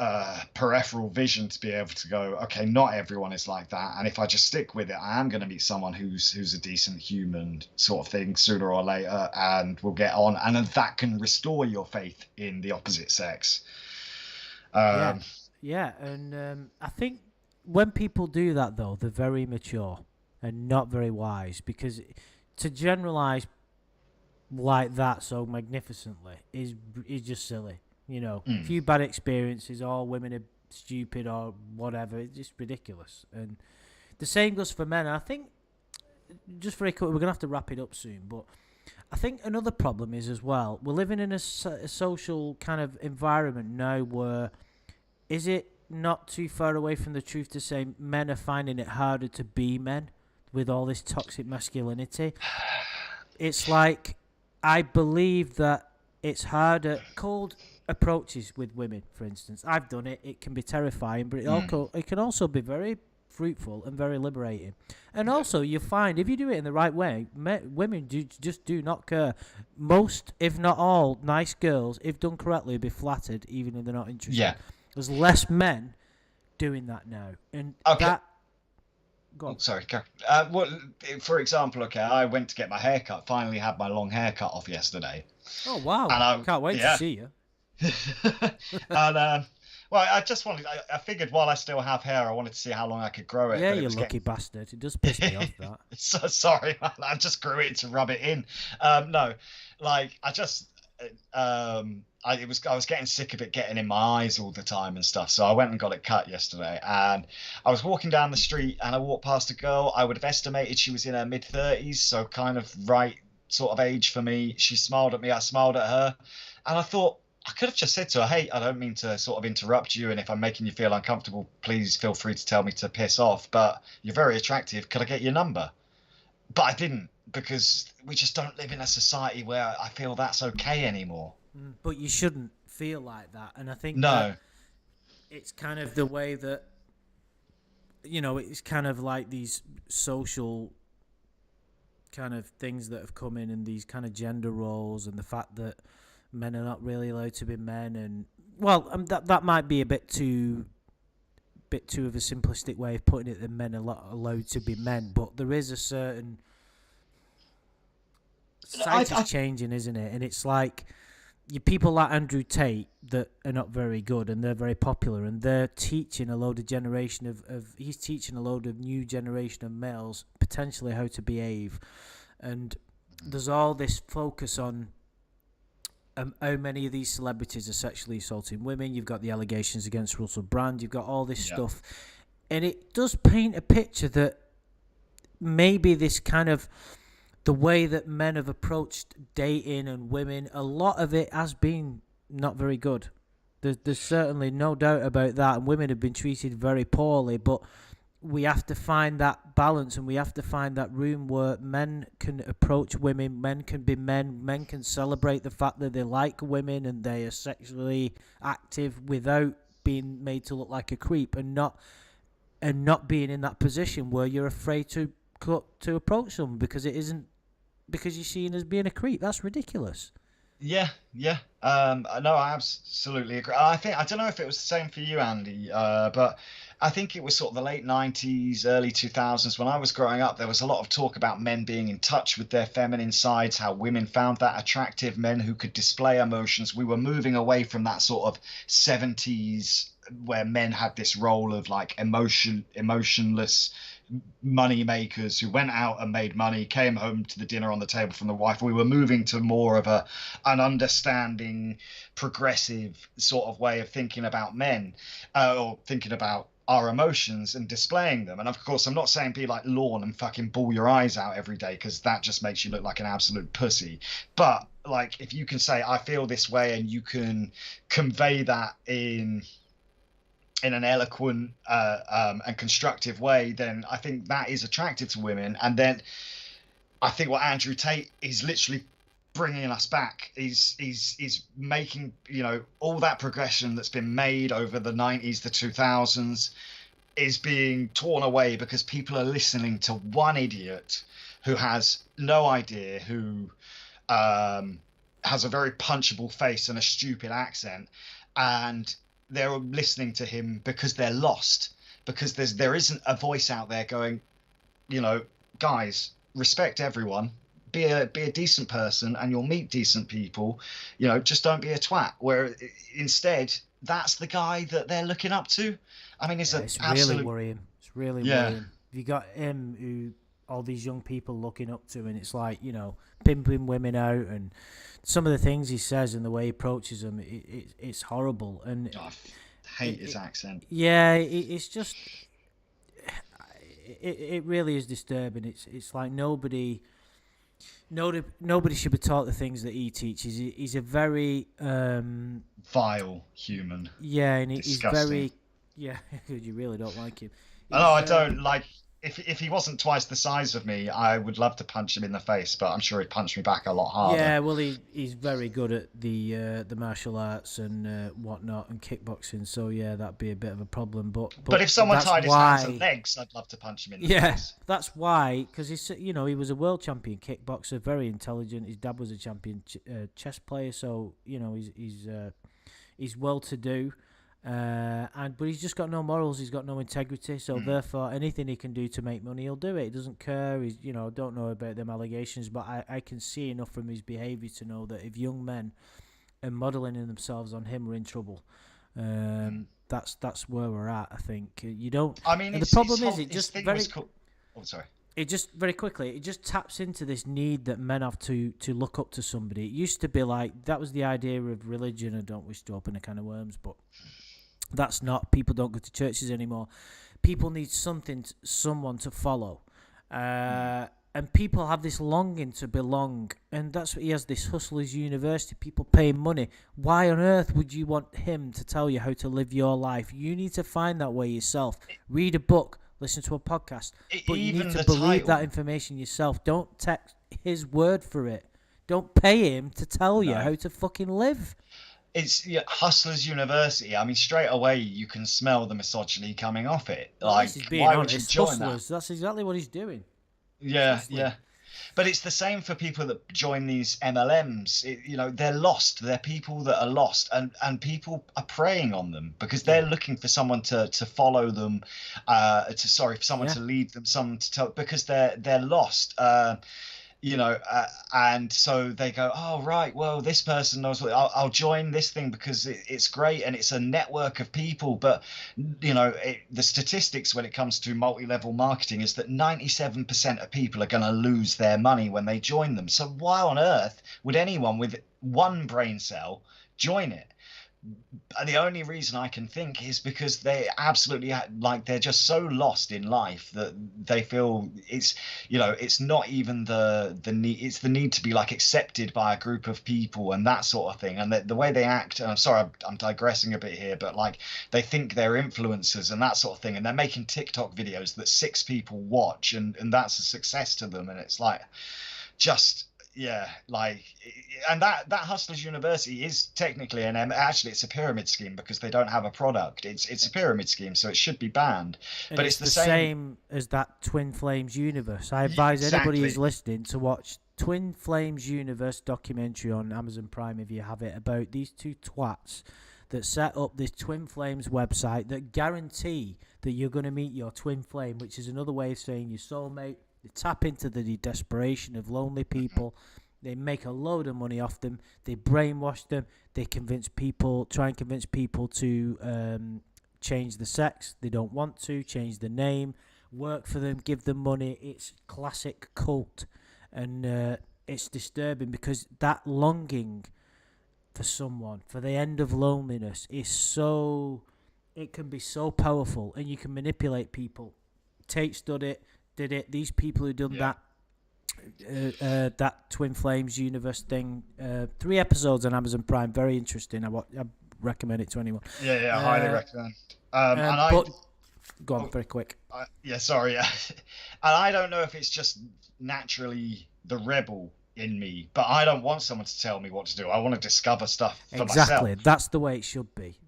peripheral vision to be able to go, okay, not everyone is like that, and if I just stick with it, I am going to meet someone who's a decent human, sort of thing, sooner or later, and we'll get on, and then that can restore your faith in the opposite sex. And I think when people do that, though, they're very mature and not very wise, because to generalize like that so magnificently is just silly. You know, a few bad experiences, all women are stupid or whatever. It's just ridiculous. And the same goes for men. I think, just very quick, we're going to have to wrap it up soon, but I think another problem is as well, we're living in a social kind of environment now where, is it not too far away from the truth to say men are finding it harder to be men with all this toxic masculinity? It's like, I believe that it's harder. Cold approaches with women, for instance, I've done it. It can be terrifying, but it can also be very fruitful and very liberating. And also, you find if you do it in the right way, women just do not care. Most, if not all, nice girls, if done correctly, will be flattered, even if they're not interested. Yeah. There's less men doing that now, and okay. Go on. Oh, sorry. Well, for example, okay, I went to get my hair cut. Finally, had my long hair cut off yesterday. Oh wow! And I can't wait to see you. And well, I just wanted. I figured while I still have hair, I wanted to see how long I could grow it. Yeah, you lucky bastard. It does piss me off, that. So sorry, man. I just grew it to rub it in. No, like I just. I was getting sick of it getting in my eyes all the time and stuff, so I went and got it cut yesterday. And I was walking down the street and I walked past a girl. I would have estimated she was in her mid-30s, so kind of right sort of age for me. She smiled at me, I smiled at her, and I thought I could have just said to her, hey, I don't mean to sort of interrupt you, and if I'm making you feel uncomfortable, please feel free to tell me to piss off, but you're very attractive, could I get your number? But I didn't, because we just don't live in a society where I feel that's okay anymore. But you shouldn't feel like that. And I think that it's kind of the way that, you know, it's kind of like these social kind of things that have come in, and these kind of gender roles, and the fact that men are not really allowed to be men. And, well, that might be a bit too of a simplistic way of putting it, that men are not allowed to be men, but there is a certain society's changing, isn't it? And it's like people like Andrew Tate that are not very good, and they're very popular, and they're teaching a load of he's teaching a load of new generation of males potentially how to behave. And there's all this focus on how many of these celebrities are sexually assaulting women. You've got the allegations against Russell Brand. You've got all this stuff. And it does paint a picture that maybe this kind of, the way that men have approached dating and women, a lot of it has been not very good. There's certainly no doubt about that, and women have been treated very poorly, but we have to find that balance, and we have to find that room where men can approach women, men can be men can celebrate the fact that they like women and they are sexually active without being made to look like a creep, and not being in that position where you're afraid to approach them because you're seen as being a creep. That's ridiculous. Yeah. No, I absolutely agree. I don't know if it was the same for you, Andy, but I think it was sort of the late 90s, early 2000s. When I was growing up, there was a lot of talk about men being in touch with their feminine sides, how women found that attractive, men who could display emotions. We were moving away from that sort of 70s where men had this role of like emotionless money makers who went out and made money, came home to the dinner on the table from the wife. We were moving to more of an understanding, progressive sort of way of thinking about men, or thinking about our emotions and displaying them. And of course, I'm not saying be like Lorne and fucking bawl your eyes out every day, because that just makes you look like an absolute pussy. But like, if you can say I feel this way, and you can convey that in an eloquent and constructive way, then I think that is attractive to women. And then I think what Andrew Tate is literally bringing us back is making, you know, all that progression that's been made over the 90s, the 2000s, is being torn away because people are listening to one idiot who has no idea, who has a very punchable face and a stupid accent, and they're listening to him because they're lost, because there isn't a voice out there going, you know, guys, respect everyone, be a decent person, and you'll meet decent people, you know, just don't be a twat. Where instead, that's the guy that they're looking up to. I mean, it's Yeah, an it's absolute, really worrying. It's really yeah. worrying. You got him who all these young people looking up to, and it's like, you know, pimping women out, and some of the things he says and the way he approaches them, it's horrible. And I hate his accent. yeah, it's just it really is disturbing. It's like nobody should be taught the things that he teaches. He's a very Vile human. yeah, and he's Disgusting. very yeah. You really don't like him. I know, He's I don't like. If he wasn't twice the size of me, I would love to punch him in the face, but I'm sure he'd punch me back a lot harder. yeah, well, he's very good at the martial arts and whatnot and kickboxing. So yeah, that'd be a bit of a problem. But if someone that's tied his hands and why. legs, I'd love to punch him in the Yeah, face. that's why. Because he's, you know, he was a world champion kickboxer, very intelligent. His dad was a champion chess player, so you know he's well to do. But he's just got no morals. He's got no integrity. So therefore, anything he can do to make money, he'll do it. He doesn't care. He's, you know, I don't know about them allegations, but I can see enough from his behaviour to know that if young men are modelling themselves on him, we're in trouble. That's where we're at. I think you don't. I mean, And the problem is, his thing was cool. Oh, sorry. it just very quickly it just taps into this need that men have to look up to somebody. It used to be like that was the idea of religion. I don't wish to open a can of worms, but that's not. People don't go to churches anymore. People need someone to follow, and people have this longing to belong, and that's what he has. This hustlers university, people paying money. Why on earth would you want him to tell you how to live your life? You need to find that way yourself. Read a book, listen to a podcast, but you Even need to the believe title. that information yourself. Don't take his word for it. Don't pay him to tell you No. how to fucking live. It's Hustlers University. I mean, straight away you can smell the misogyny coming off it. Well, Like, this is being why would you honest. join that? Hustlers. That's exactly what he's doing. Yeah, Hustling. yeah. But it's the same for people that join these MLMs. You know, they're lost. They're people that are lost, and people are preying on them because they're looking for someone to follow them, for someone to lead them, someone to tell, because they're lost. You know, and so they go, oh right, well this person knows what, I'll join this thing because it's great and it's a network of people. But you know, the statistics when it comes to multi-level marketing is that 97% of people are going to lose their money when they join them. So why on earth would anyone with one brain cell join it? And the only reason I can think is because they absolutely like they're just so lost in life that they feel it's, you know, it's not even the need, it's the need to be like accepted by a group of people and that sort of thing. And the way they act, and I'm sorry, I'm digressing a bit here, but like they think they're influencers and that sort of thing, and they're making TikTok videos that 6 people watch, and that's a success to them. And it's like just, yeah, like, and that Hustlers University is technically actually it's a pyramid scheme because they don't have a product. It's a pyramid scheme, so it should be banned. And But it's it's the same as that Twin Flames universe. I advise anybody who's listening to watch Twin Flames universe documentary on Amazon Prime if you have it, about these two twats that set up this Twin Flames website that guarantee that you're going to meet your twin flame, which is another way of saying your soulmate. They tap into the desperation of lonely people. They make a load of money off them. They brainwash them. They try and convince people to change the sex. They don't want to. Change the name. Work for them. Give them money. It's classic cult. And it's disturbing because that longing for someone, for the end of loneliness, is so it can be so powerful, and you can manipulate people. Tate did it. These people who done that Twin Flames universe thing, 3 episodes on Amazon Prime, very interesting. I recommend it to anyone. Yeah, highly recommend. Go on, very quick. Sorry. And I don't know if it's just naturally the rebel in me, but I don't want someone to tell me what to do. I want to discover stuff for myself. Exactly. That's the way it should be.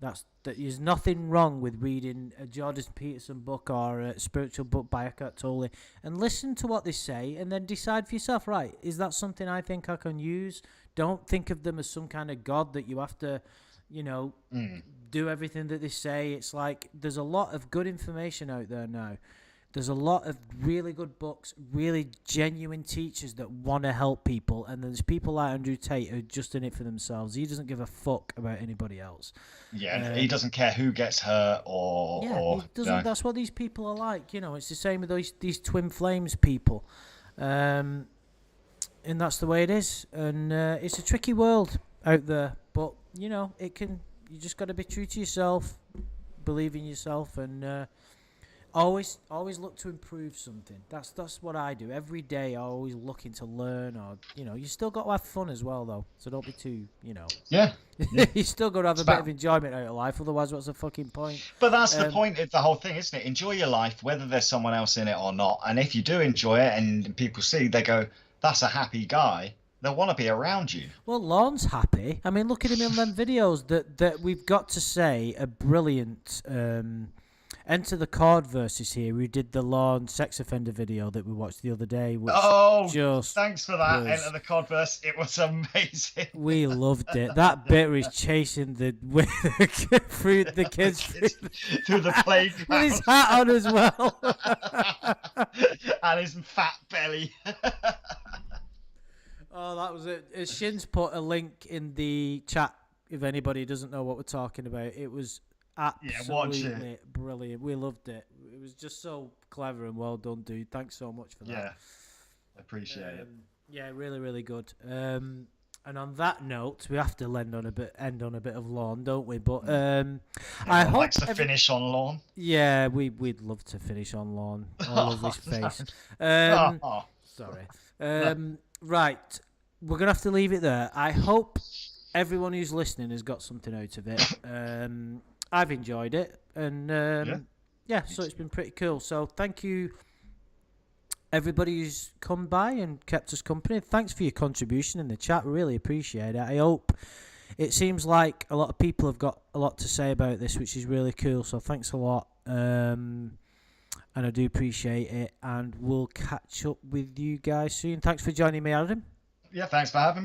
There's nothing wrong with reading a Jordan Peterson book or a spiritual book by Eckhart Tolle and listen to what they say and then decide for yourself, right, is that something I think I can use? Don't think of them as some kind of god that you have to, do everything that they say. It's like there's a lot of good information out there now. There's a lot of really good books, really genuine teachers that want to help people, and there's people like Andrew Tate who are just in it for themselves. He doesn't give a fuck about anybody else. Yeah, he doesn't care who gets hurt or... he doesn't. That's what these people are like. It's the same with these Twin Flames people. And that's the way it is. And it's a tricky world out there. But, you just got to be true to yourself, believe in yourself, and... Always look to improve something. That's what I do. Every day I'm always looking to learn, or you still got to have fun as well though. So don't be too, Yeah. You still got to have a bit of enjoyment out of life, otherwise what's the fucking point? But that's the point of the whole thing, isn't it? Enjoy your life whether there's someone else in it or not. And if you do enjoy it and people see, they go, that's a happy guy. They'll want to be around you. Well, Lorne's happy. I mean, look at him in them videos that we've got to say are brilliant. Enter the Chord verses here. We did the Lorne sex offender video that we watched the other day. Which thanks for that. Enter the Chord verse. It was amazing. We loved it. That bit where he's chasing through the kids through the playground with his hat on as well, and his fat belly. Oh, that was it. Shin's put a link in the chat if anybody doesn't know what we're talking about. It was absolutely brilliant. We loved it. It was just so clever and well done, dude. Thanks so much for that. Yeah, I appreciate it. Yeah, really, really good. And on that note, we have to end on a bit of Lorne, don't we? But I hope likes to finish on Lorne. Yeah, we'd love to finish on Lorne. I love his face. Sorry. Right, we're gonna have to leave it there. I hope everyone who's listening has got something out of it. I've enjoyed it, and so it's been pretty cool. So thank you, everybody who's come by and kept us company. Thanks for your contribution in the chat. Really appreciate it. I hope it seems like a lot of people have got a lot to say about this, which is really cool. So thanks a lot, and I do appreciate it. And we'll catch up with you guys soon. Thanks for joining me, Adam. Yeah, thanks for having me.